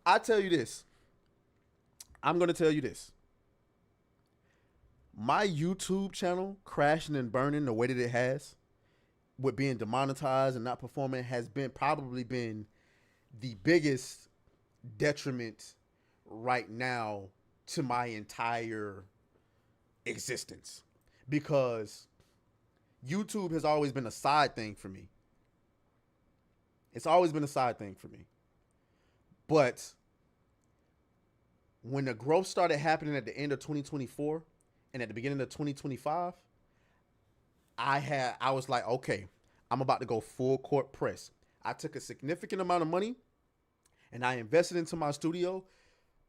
S1: I tell you this. I'm gonna tell you this. My YouTube channel crashing and burning the way that it has, with being demonetized and not performing, has probably been the biggest detriment right now to my entire existence, because YouTube has always been a side thing for me. It's always been a side thing for me. But when the growth started happening at the end of 2024 and at the beginning of 2025, I was like, okay, I'm about to go full court press. I took a significant amount of money and I invested into my studio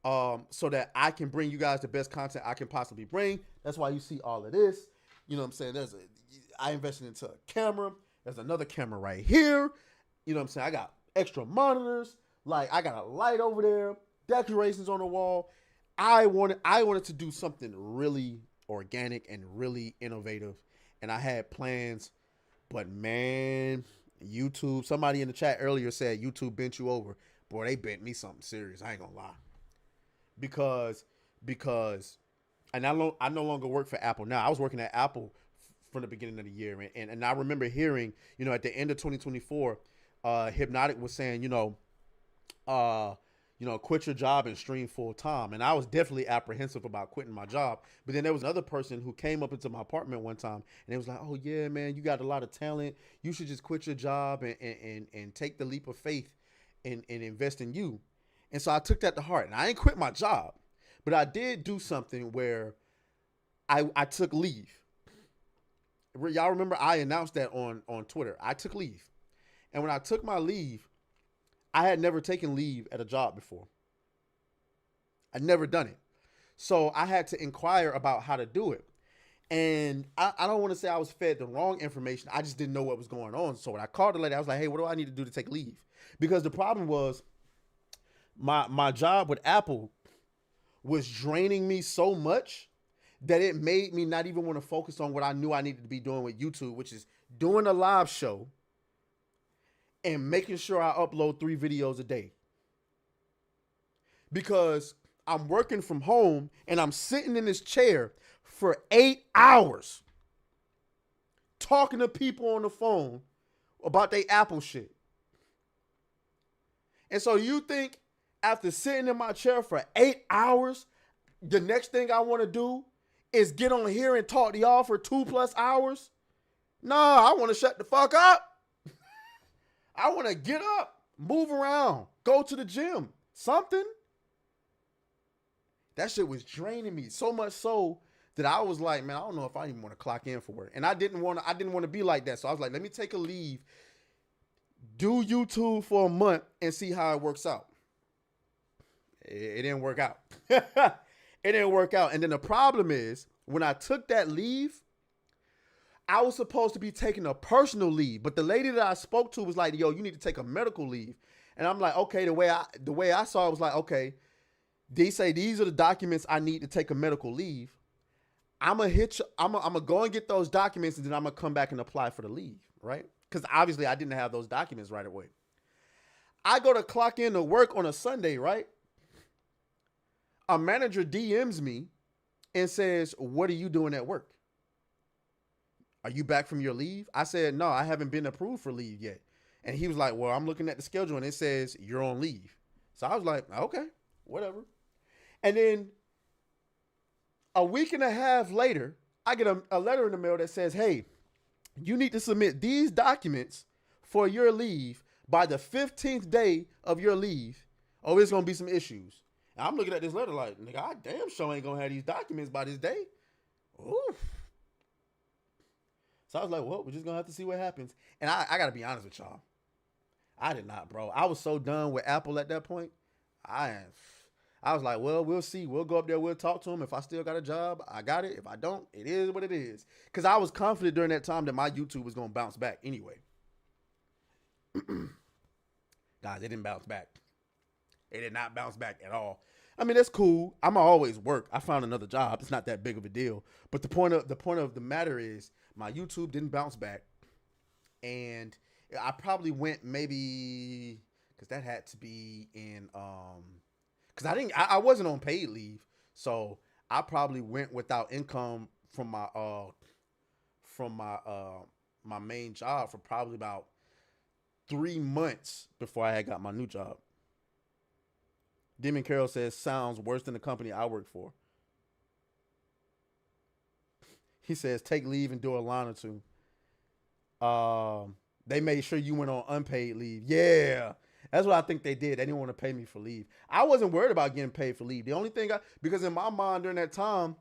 S1: so that I can bring you guys the best content I can possibly bring. That's why you see all of this. You know what I'm saying? I invested into a camera. There's another camera right here. You know what I'm saying? I got extra monitors. Like, I got a light over there, decorations on the wall. I wanted to do something really organic and really innovative. And I had plans, but man, YouTube, somebody in the chat earlier said YouTube bent you over. Boy, they bent me something serious. I ain't gonna lie. Because and I no longer work for Apple now. I was working at Apple from the beginning of the year. And I remember hearing, at the end of 2024, Hypnotic was saying, quit your job and stream full time. And I was definitely apprehensive about quitting my job. But then there was another person who came up into my apartment one time and it was like, oh yeah, man, you got a lot of talent. You should just quit your job and take the leap of faith and invest in you. And so I took that to heart, and I ain't quit my job, but I did do something where I took leave. Y'all remember I announced that on Twitter. I took leave. And when I took my leave, I had never taken leave at a job before. I'd never done it. So I had to inquire about how to do it. And I don't want to say I was fed the wrong information. I just didn't know what was going on. So when I called the lady, I was like, hey, what do I need to do to take leave? Because the problem was my job with Apple was draining me so much that it made me not even want to focus on what I knew I needed to be doing with YouTube, which is doing a live show and making sure I upload 3 videos a day. Because I'm working from home and I'm sitting in this chair for 8 hours talking to people on the phone about their Apple shit. And so you think after sitting in my chair for 8 hours, the next thing I want to do is get on here and talk to y'all for 2+ hours? Nah, I want to shut the fuck up. I want to get up, move around, go to the gym, something. That shit was draining me so much so that I was like, man, I don't know if I even want to clock in for work. And I didn't want to be like that. So I was like, let me take a leave, do YouTube for a month and see how it works out. It didn't work out. It didn't work out. And then the problem is when I took that leave, I was supposed to be taking a personal leave, but the lady that I spoke to was like, yo, you need to take a medical leave. And I'm like, okay, the way I saw it was like, okay, they say these are the documents I need to take a medical leave. I'm gonna go and get those documents and then I'm gonna come back and apply for the leave, right? Because obviously I didn't have those documents right away. I go to clock in to work on a Sunday, right? A manager DMs me and says, what are you doing at work? Are you back from your leave? I said, no, I haven't been approved for leave yet. And he was like, well, I'm looking at the schedule and it says you're on leave. So I was like, okay, whatever. And then a week and a half later, I get a letter in the mail that says, hey, you need to submit these documents for your leave by the 15th day of your leave. Oh, it's going to be some issues. And I'm looking at this letter like, nigga, I damn sure ain't going to have these documents by this day. Oof. So I was like, well, we're just going to have to see what happens. And I got to be honest with y'all. I did not, bro. I was so done with Apple at that point. I was like, well, we'll see. We'll go up there. We'll talk to him. If I still got a job, I got it. If I don't, it is what it is. Because I was confident during that time that my YouTube was going to bounce back anyway. Guys, it didn't bounce back. It did not bounce back at all. I mean, that's cool. I'm always work. I found another job. It's not that big of a deal. But the point of the matter is my YouTube didn't bounce back. And I probably went maybe, because that had to be in, because I wasn't on paid leave. So I probably went without income from my main job for probably about 3 months before I had got my new job. Demon Carroll says, sounds worse than the company I work for. He says, take leave and do a line or two. They made sure you went on unpaid leave. Yeah, that's what I think they did. They didn't want to pay me for leave. I wasn't worried about getting paid for leave. The only thing because in my mind during that time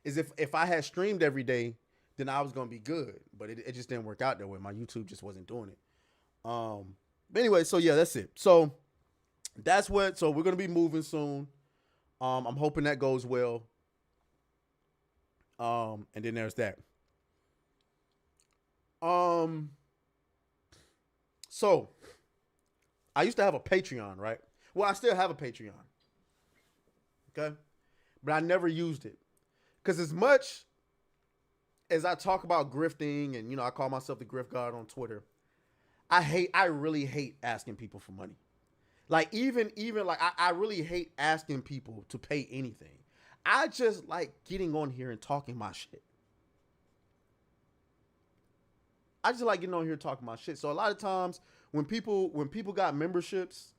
S1: is if I had streamed every day, then I was going to be good. But it just didn't work out that way. My YouTube just wasn't doing it. But anyway, so yeah, that's it. So so we're going to be moving soon. I'm hoping that goes well. And then there's that. So I used to have a Patreon, right? Well, I still have a Patreon. Okay. But I never used it. Because as much as I talk about grifting and, I call myself the Grift God on Twitter, I really hate asking people for money. Like even like I really hate asking people to pay anything. I just like getting on here and talking my shit. I just like getting on here and talking my shit. So a lot of times when people got memberships,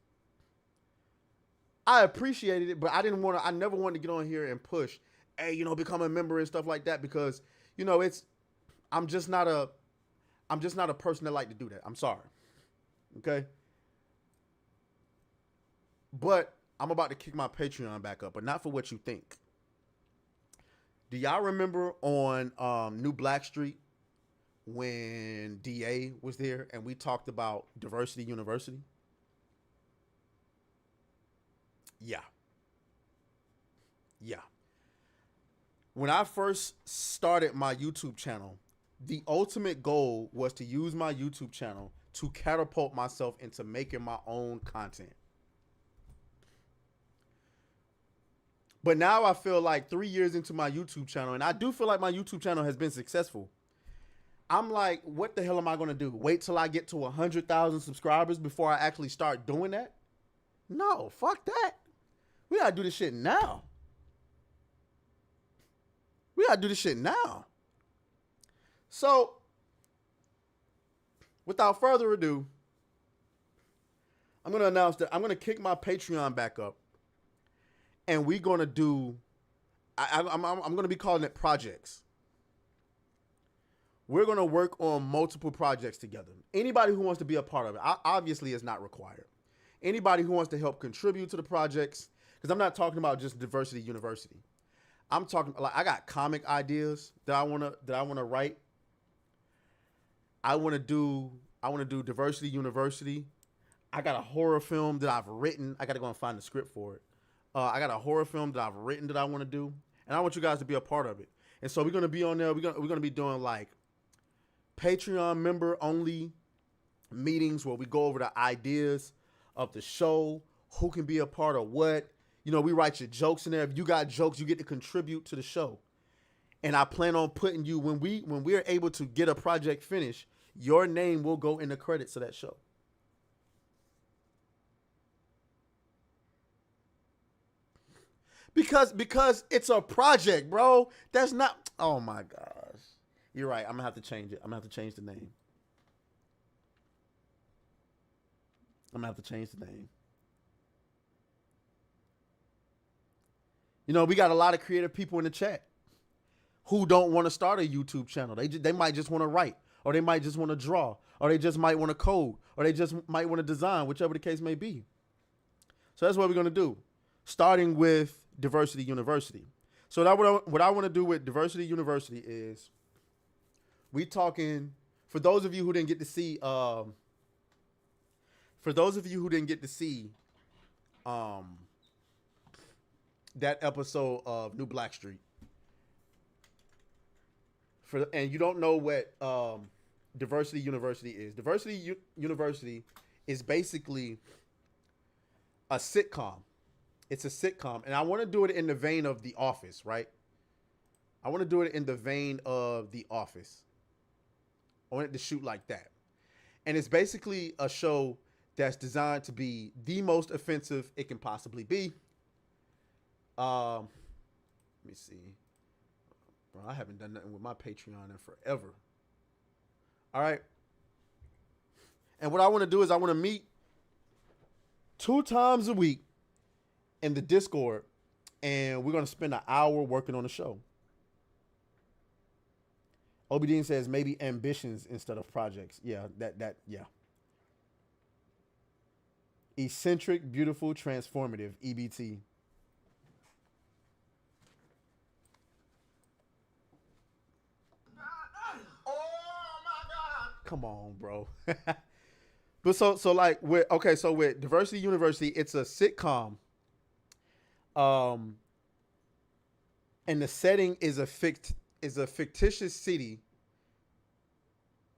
S1: I appreciated it, but I never wanted to get on here and push, hey, become a member and stuff like that because, I'm just not a person that like to do that. I'm sorry. Okay. But I'm about to kick my Patreon back up, but not for what you think. Do y'all remember on New Black Street when DA was there and we talked about Diversity University? Yeah. When I first started my YouTube channel, the ultimate goal was to use my YouTube channel to catapult myself into making my own content. But now I feel like 3 years into my YouTube channel, and I do feel like my YouTube channel has been successful. I'm like, what the hell am I going to do? Wait till I get to 100,000 subscribers before I actually start doing that? No, fuck that. We got to do this shit now. So, without further ado, I'm going to announce that I'm going to kick my Patreon back up. And we're going to do, I'm going to be calling it projects. We're going to work on multiple projects together. Anybody who wants to be a part of it, obviously it's not required. Anybody who wants to help contribute to the projects, Because I'm not talking about just diversity university. I'm talking like I got comic ideas that I wanna write. I wanna do diversity university. I got a horror film that I've written. I got to go and find the script for it. I got a horror film that I've written that I want to do, and I want you guys to be a part of it. And so we're gonna be on there. We're gonna be doing like Patreon member only meetings where we go over the ideas of the show, who can be a part of what. You know, we write your jokes in there. If you got jokes, you get to contribute to the show. And I plan on putting you when we're able to get a project finished, your name will go in the credits of that show. Because it's a project, bro. That's not. Oh my gosh, you're right. I'm gonna have to change it. I'm gonna have to change the name. You know, we got a lot of creative people in the chat who don't want to start a YouTube channel. They might just want to write, or they might just want to draw, or they just might want to code, or they just might want to design, whichever the case may be. So that's what we're gonna do, starting with Diversity University. So what I want to do with Diversity University is we talking, for those of you who didn't get to see that episode of New Blackstreet, and you don't know what Diversity University is. University is basically a sitcom. It's a sitcom, and I want to do it in the vein of The Office, right? I want to do it in the vein of The Office. I want it to shoot like that. And it's basically a show that's designed to be the most offensive it can possibly be. Let me see. Bro, I haven't done nothing with my Patreon in forever. All right. And what I want to do is I want to meet 2 times a week in the Discord, and we're going to spend an hour working on the show. Obedien says maybe ambitions instead of projects. Yeah, yeah. Eccentric, beautiful, transformative, EBT.
S2: Oh my God!
S1: Come on, bro. But so like with Diversity University, it's a sitcom. And the setting is a fictitious city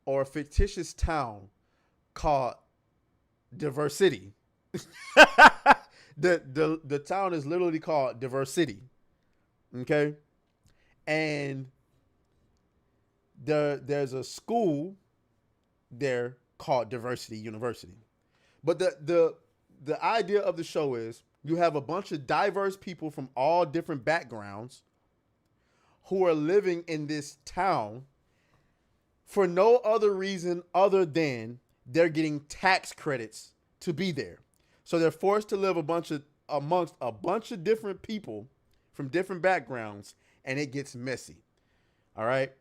S1: or a fictitious town called Diversity. The town is literally called Diversity. Okay? And there's a school there called Diversity University. But the idea of the show is you have a bunch of diverse people from all different backgrounds who are living in this town for no other reason other than they're getting tax credits to be there. So they're forced to live amongst a bunch of different people from different backgrounds, and it gets messy. All right.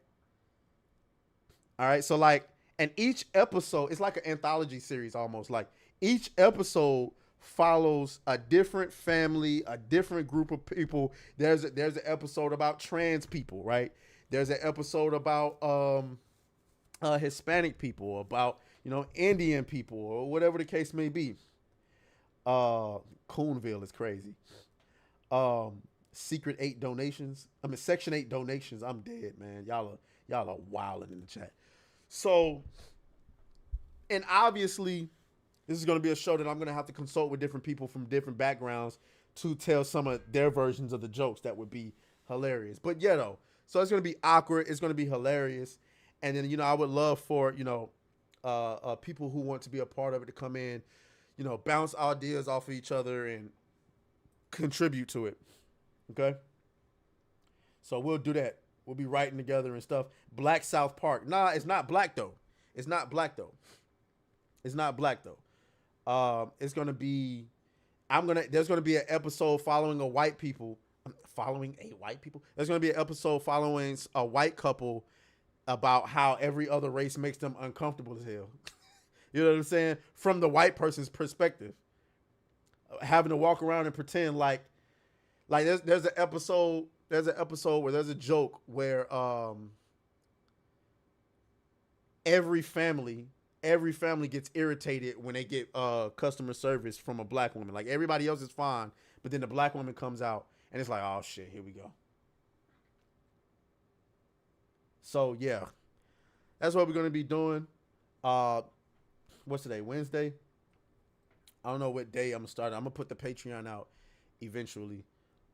S1: So like, and each episode, it's like an anthology series almost. Like each episode follows a different family, a different group of people. There's an episode about trans people, right? There's an episode about Hispanic people, about Indian people, or whatever the case may be. Coonville is crazy. Section 8 donations. I'm dead, man. Y'all are wilding in the chat. So, and obviously, this is going to be a show that I'm going to have to consult with different people from different backgrounds to tell some of their versions of the jokes that would be hilarious. But yeah, though. So it's going to be awkward. It's going to be hilarious. And then, I would love for, people who want to be a part of it to come in, bounce ideas off of each other and contribute to it. Okay? So we'll do that. We'll be writing together and stuff. Black South Park. Nah, it's not black, though. It's going to be, there's going to be an episode following a white people. There's going to be an episode following a white couple about how every other race makes them uncomfortable as hell. You know what I'm saying? From the white person's perspective. Having to walk around and pretend like Like there's an episode where there's a joke where every family gets irritated when they get customer service from a black woman. Like everybody else is fine, but then the black woman comes out and it's like, oh shit, here we go. So yeah, that's what we're gonna be doing. What's today? Wednesday. I don't know what day I'm gonna start. I'm gonna put the Patreon out eventually.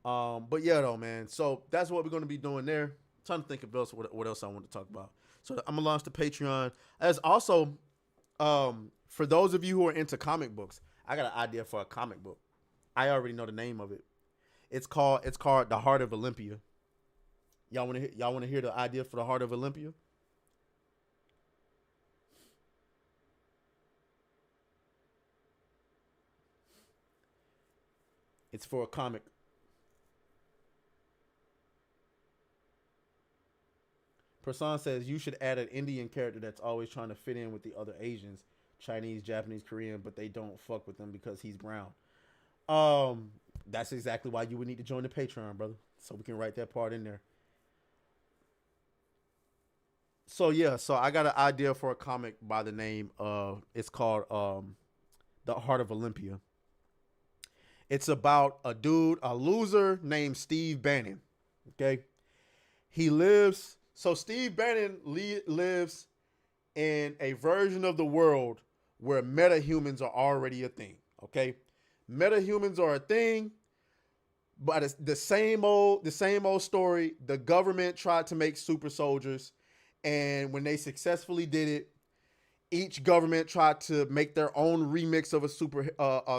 S1: But yeah, though, man. So that's what we're gonna be doing there. I'm trying to think of what else I want to talk about. So I'm gonna launch the Patreon. As also, for those of you who are into comic books, I got an idea for a comic book. I already know the name of it. It's called The Heart of Olympia. Y'all want to hear the idea for The Heart of Olympia? It's for a comic. Prasan says you should add an Indian character that's always trying to fit in with the other Asians, Chinese, Japanese, Korean, but they don't fuck with him because he's brown. That's exactly why you would need to join the Patreon, brother. So we can write that part in there. So yeah, so I got an idea for a comic by the name of, it's called The Heart of Olympia. It's about a loser named Steve Bannon. Okay. Steve Bannon lives in a version of the world where metahumans are already a thing. Okay. Metahumans are a thing, but it's the same old story. The government tried to make super soldiers, and when they successfully did it, each government tried to make their own remix of a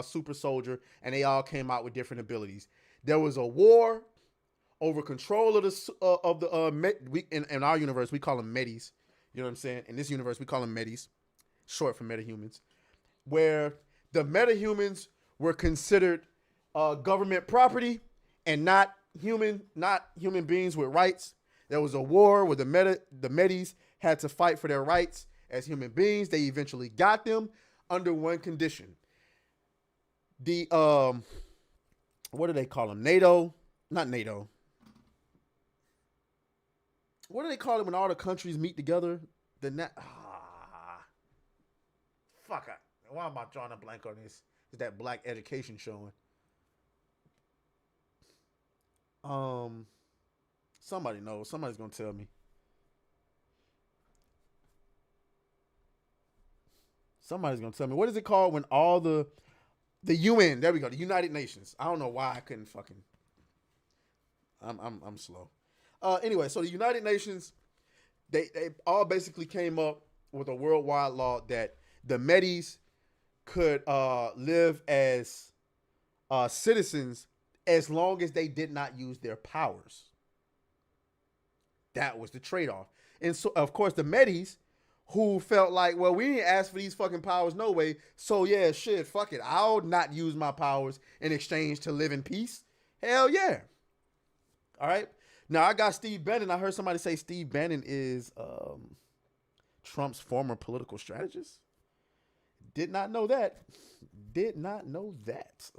S1: super soldier, and they all came out with different abilities. There was a war over control of in our universe we call them Medis. You know what I'm saying? In this universe we call them Medis, short for metahumans, where the metahumans were considered government property and not human beings with rights. There was a war where the Medis had to fight for their rights as human beings. They eventually got them under one condition. The what do they call them? NATO, not NATO. What do they call it when all the countries meet together? Why am I drawing a blank on this? Is that black education showing? Somebody knows. Somebody's gonna tell me. Somebody's gonna tell me. What is it called when all the UN? There we go. The United Nations. I don't know why I couldn't fucking. I'm slow. Anyway, so the United Nations, they all basically came up with a worldwide law that the Medis could live as citizens as long as they did not use their powers. That was the trade-off. And so, of course, the Medis, who felt like, well, we didn't ask for these fucking powers no way, so yeah, shit, fuck it. I'll not use my powers in exchange to live in peace. Hell yeah. All right. Now, I got Steve Bannon. I heard somebody say Steve Bannon is Trump's former political strategist. Did not know that. Did not know that.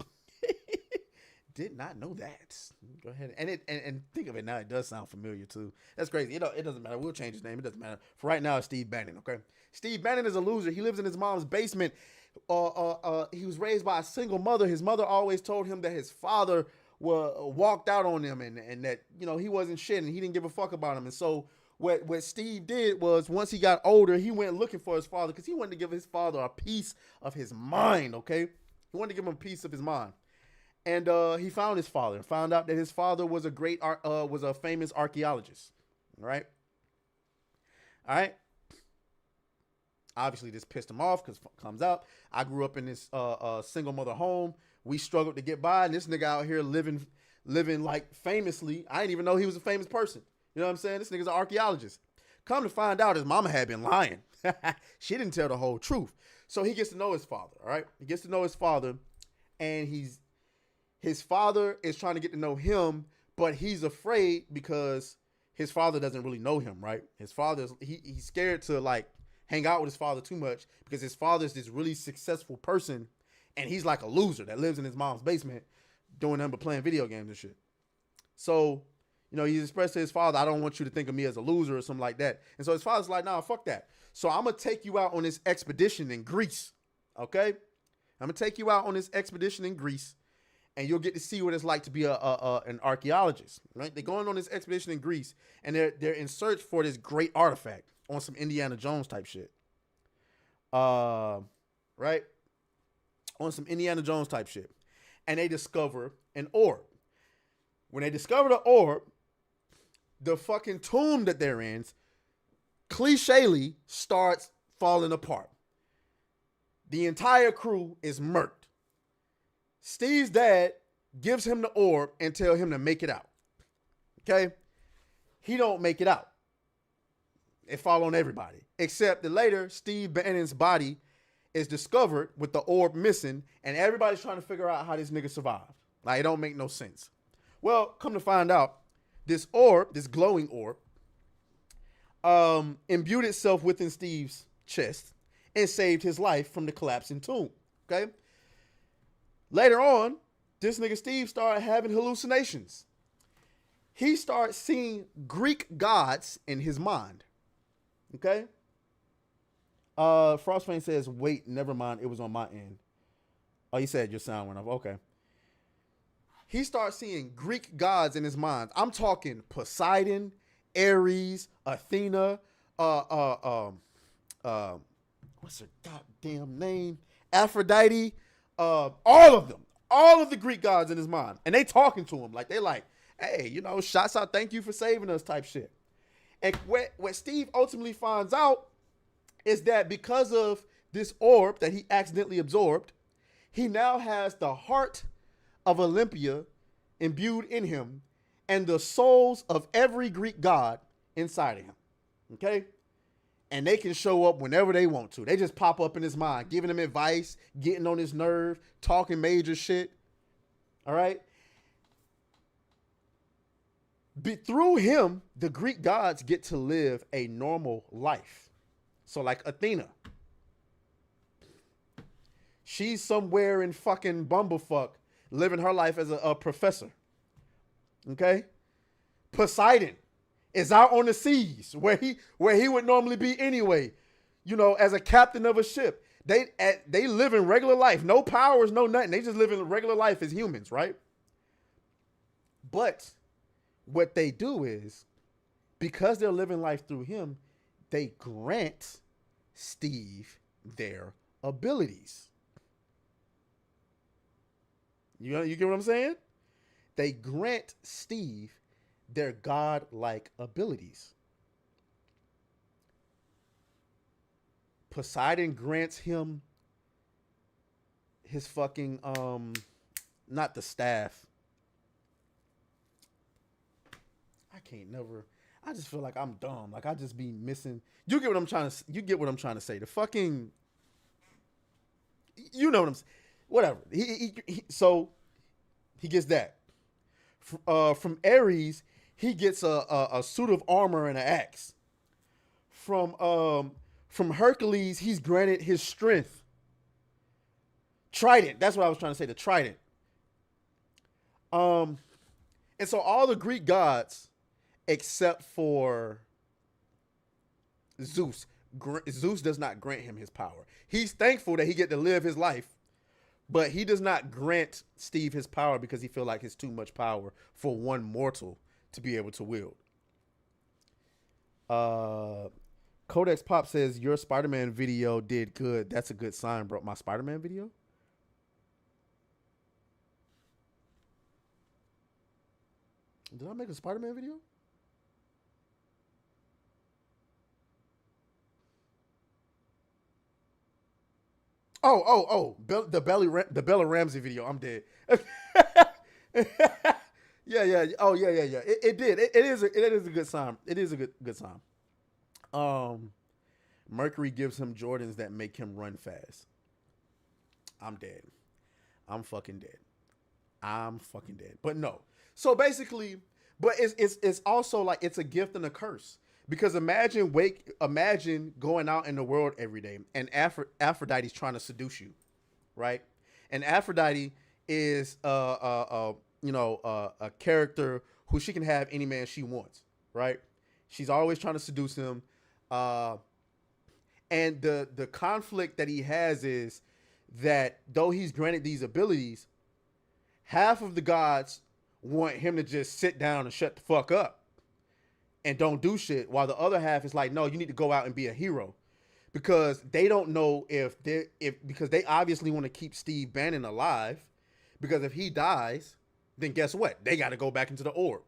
S1: Did not know that. Go ahead and think of it now. It does sound familiar too. That's crazy. It doesn't matter. We'll change his name. It doesn't matter. For right now, it's Steve Bannon. Okay. Steve Bannon is a loser. He lives in his mom's basement. He was raised by a single mother. His mother always told him that his father walked out on him and that he wasn't shit and he didn't give a fuck about him. And so what Steve did was, once he got older, he went looking for his father because he wanted to give his father a piece of his mind. Okay. He wanted to give him a piece of his mind. And he found his father and found out that his father was a famous archaeologist. All right. Obviously, this pissed him off because comes out. I grew up in this single mother home. We struggled to get by, and this nigga out here living like famously. I didn't even know he was a famous person. You know what I'm saying? This nigga's an archaeologist. Come to find out, his mama had been lying. She didn't tell the whole truth. So he gets to know his father. All right. He gets to know his father, and his father is trying to get to know him, but he's afraid because his father doesn't really know him, right? His father's he's scared to like hang out with his father too much because his father's this really successful person, and he's like a loser that lives in his mom's basement doing nothing but playing video games and shit. So, he expressed to his father, I don't want you to think of me as a loser or something like that. And so his father's like, nah, fuck that. So I'm going to take you out on this expedition in Greece. Okay? I'm going to take you out on this expedition in Greece, and you'll get to see what it's like to be an archaeologist, right? They're going on this expedition in Greece, and they're in search for this great artifact on some Indiana Jones type shit. Right? On some Indiana Jones type shit. And they discover an orb. When they discover the orb, the fucking tomb that they're in, clichely, starts falling apart. The entire crew is murked. Steve's dad gives him the orb and tell him to make it out. Okay? He don't make it out. It fall on everybody. Except that later, Steve Bannon's body is discovered with the orb missing, and everybody's trying to figure out how this nigga survived. Like, it don't make no sense. Well, come to find out, this orb, this glowing orb, imbued itself within Steve's chest and saved his life from the collapsing tomb. Okay? Later on, this nigga Steve started having hallucinations. He started seeing Greek gods in his mind. Okay? Frostfang says, wait, never mind. It was on my end. Oh, you said your sound went off. Okay. He starts seeing Greek gods in his mind. I'm talking Poseidon, Ares, Athena, what's her goddamn name? Aphrodite, all of them. All of the Greek gods in his mind. And they talking to him like, they like, hey, shots out, thank you for saving us type shit. And what Steve ultimately finds out is that because of this orb that he accidentally absorbed, he now has the heart of Olympia imbued in him and the souls of every Greek god inside of him. Okay? And they can show up whenever they want to. They just pop up in his mind, giving him advice, getting on his nerve, talking major shit. All right? Through him, the Greek gods get to live a normal life. So like Athena, she's somewhere in fucking Bumblefuck living her life as a professor. Okay? Poseidon is out on the seas where he would normally be anyway, as a captain of a ship. They live in regular life, no powers, no nothing. They just live in regular life as humans, right? But what they do is, because they're living life through him, they grant Steve their abilities. You get what I'm saying? They grant Steve their godlike abilities. Poseidon grants him his fucking not the staff. I just feel like I'm dumb. Like I just be missing. You get what I'm trying to say. The fucking, what I'm saying. Whatever. So he gets that. From Ares, he gets a suit of armor and an axe. From Hercules, he's granted his strength. Trident. That's what I was trying to say. The trident. And so all the Greek gods, except for Zeus. Zeus does not grant him his power. He's thankful that he get to live his life, but he does not grant Steve his power because he feel like it's too much power for one mortal to be able to wield. Codex Pop says, your Spider-Man video did good. That's a good sign, bro. My Spider-Man video? Did I make a Spider-Man video? The Bella Ramsey video. I'm dead. Yeah. Oh, yeah. It did. It is a good sign. It is a good sign. Mercury gives him Jordans that make him run fast. I'm dead. I'm fucking dead. But no. So basically, but it's also like it's a gift and a curse. Because imagine going out in the world every day and Aphrodite's trying to seduce you, right? And Aphrodite is a character who she can have any man she wants, right? She's always trying to seduce him. And the conflict that he has is that though he's granted these abilities, half of the gods want him to just sit down and shut the fuck up and don't do shit, while the other half is like, no, you need to go out and be a hero. Because they don't know because they obviously want to keep Steve Bannon alive. Because if he dies, then guess what? They got to go back into the orb.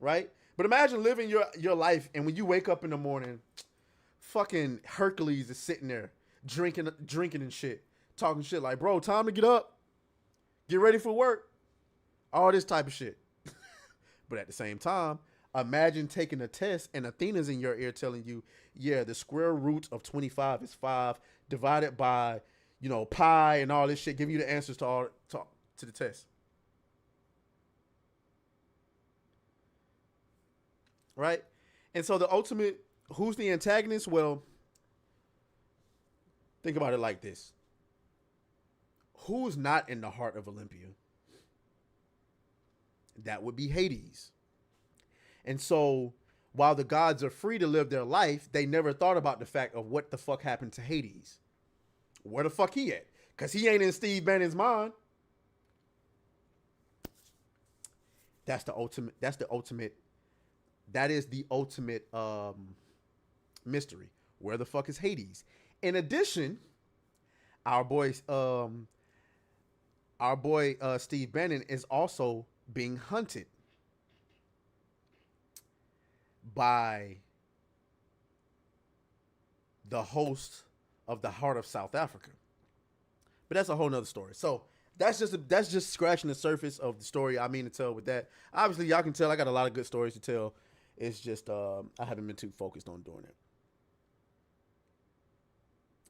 S1: Right? But imagine living your life, and when you wake up in the morning, fucking Hercules is sitting there drinking and shit, talking shit like, bro, time to get up, get ready for work, all this type of shit. But at the same time, imagine taking a test and Athena's in your ear telling you, yeah, the square root of 25 is 5 divided by, pi and all this shit, giving you the answers to the test. Right? And so the ultimate, who's the antagonist? Well, think about it like this. Who's not in the heart of Olympia? That would be Hades. And so while the gods are free to live their life, they never thought about the fact of what the fuck happened to Hades. Where the fuck he at? Because he ain't in Steve Bannon's mind. That is the ultimate mystery. Where the fuck is Hades? In addition, our boy Steve Bannon is also being hunted by the host of the Heart of South Africa. But that's a whole nother story. So that's just scratching the surface of the story I mean to tell with that. Obviously, y'all can tell I got a lot of good stories to tell. It's just I haven't been too focused on doing it.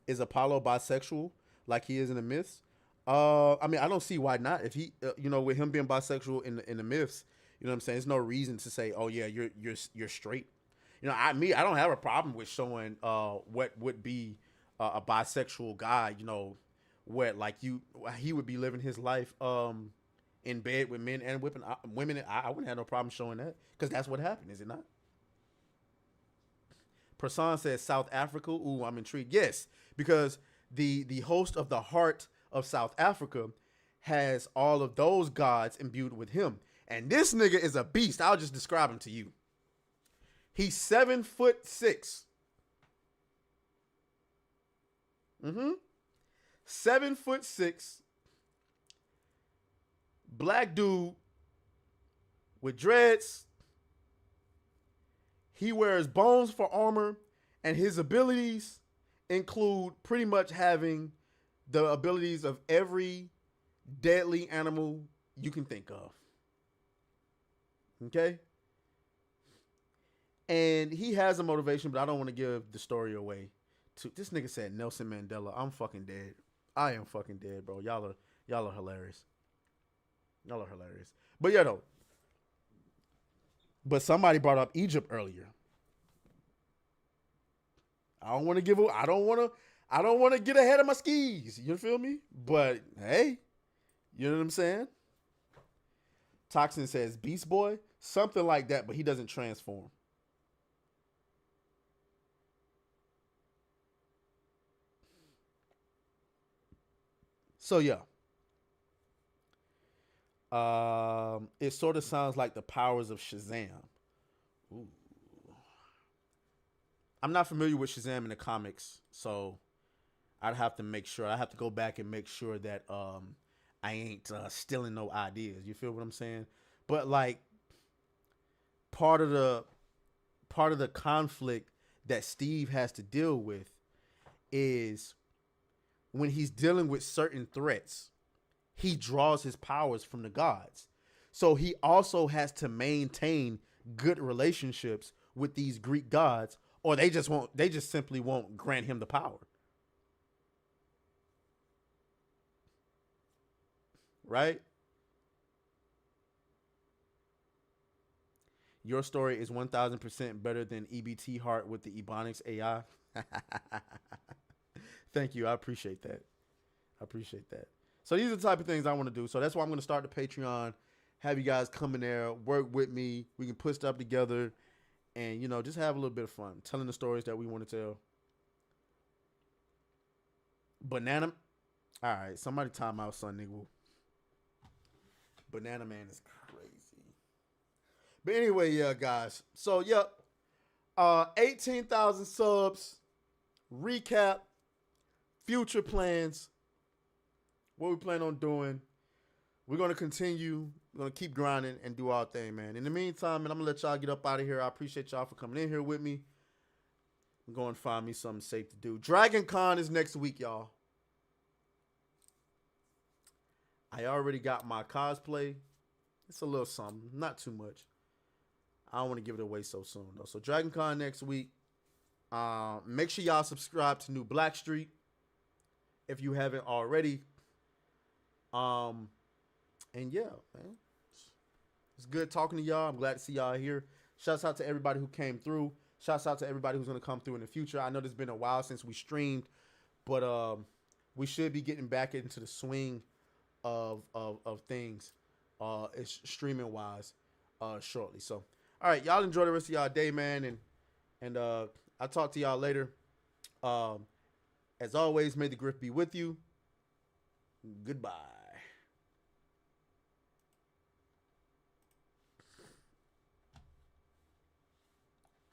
S1: Is Apollo bisexual like he is in the myths? I mean, I don't see why not. If he, with him being bisexual in the myths, you know what I'm saying? There's no reason to say, oh yeah, you're straight. I don't have a problem with showing what would be a bisexual guy. He would be living his life in bed with men and women. I wouldn't have no problem showing that because that's what happened, is it not? Prasan says South Africa. Ooh, I'm intrigued. Yes, because the host of the Heart of South Africa has all of those gods imbued with him. And this nigga is a beast. I'll just describe him to you. He's 7'6". 7'6". Black dude with dreads. He wears bones for armor, and his abilities include pretty much having the abilities of every deadly animal you can think of. Okay? And he has a motivation, but I don't want to give the story away. This nigga said Nelson Mandela. I'm fucking dead. I am fucking dead, bro. Y'all are hilarious. Y'all are hilarious. But yeah, though. But somebody brought up Egypt earlier. I don't want to get ahead of my skis. You feel me? But hey, you know what I'm saying? Toxin says Beast Boy, something like that, but he doesn't transform. So yeah. It sort of sounds like the powers of Shazam. Ooh. I'm not familiar with Shazam in the comics, so I'd have to make sure. I have to go back and make sure that I ain't stealing no ideas. You feel what I'm saying? But like part of the conflict that Steve has to deal with is when he's dealing with certain threats, he draws his powers from the gods. So he also has to maintain good relationships with these Greek gods, or they just simply won't grant him the power. Right? Your story is 1000% better than EBT Heart with the Ebonics AI. Thank you. I appreciate that. So these are the type of things I want to do. So that's why I'm going to start the Patreon, have you guys come in there, work with me. We can put stuff together and, you know, just have a little bit of fun telling the stories that we want to tell. Banana. All right, somebody time out, son, nigga. Banana Man is crazy. But anyway, yeah, guys. So, yep. 18,000 subs. Recap. Future plans. What we plan on doing. We're going to continue. We're going to keep grinding and do our thing, man. In the meantime, man, I'm going to let y'all get up out of here. I appreciate y'all for coming in here with me. I'm going to find me something safe to do. DragonCon is next week, y'all. I already got my cosplay. It's a little something. Not too much. I don't want to give it away so soon, though. So, DragonCon next week. Make sure y'all subscribe to New Blackstreet if you haven't already. And yeah, man. It's good talking to y'all. I'm glad to see y'all here. Shouts out to everybody who came through. Shouts out to everybody who's going to come through in the future. I know it's been a while since we streamed, but we should be getting back into the swing of things it's streaming wise shortly. So all right, y'all enjoy the rest of y'all day, man, and I'll talk to y'all later. As always, may the grift be with you. Goodbye.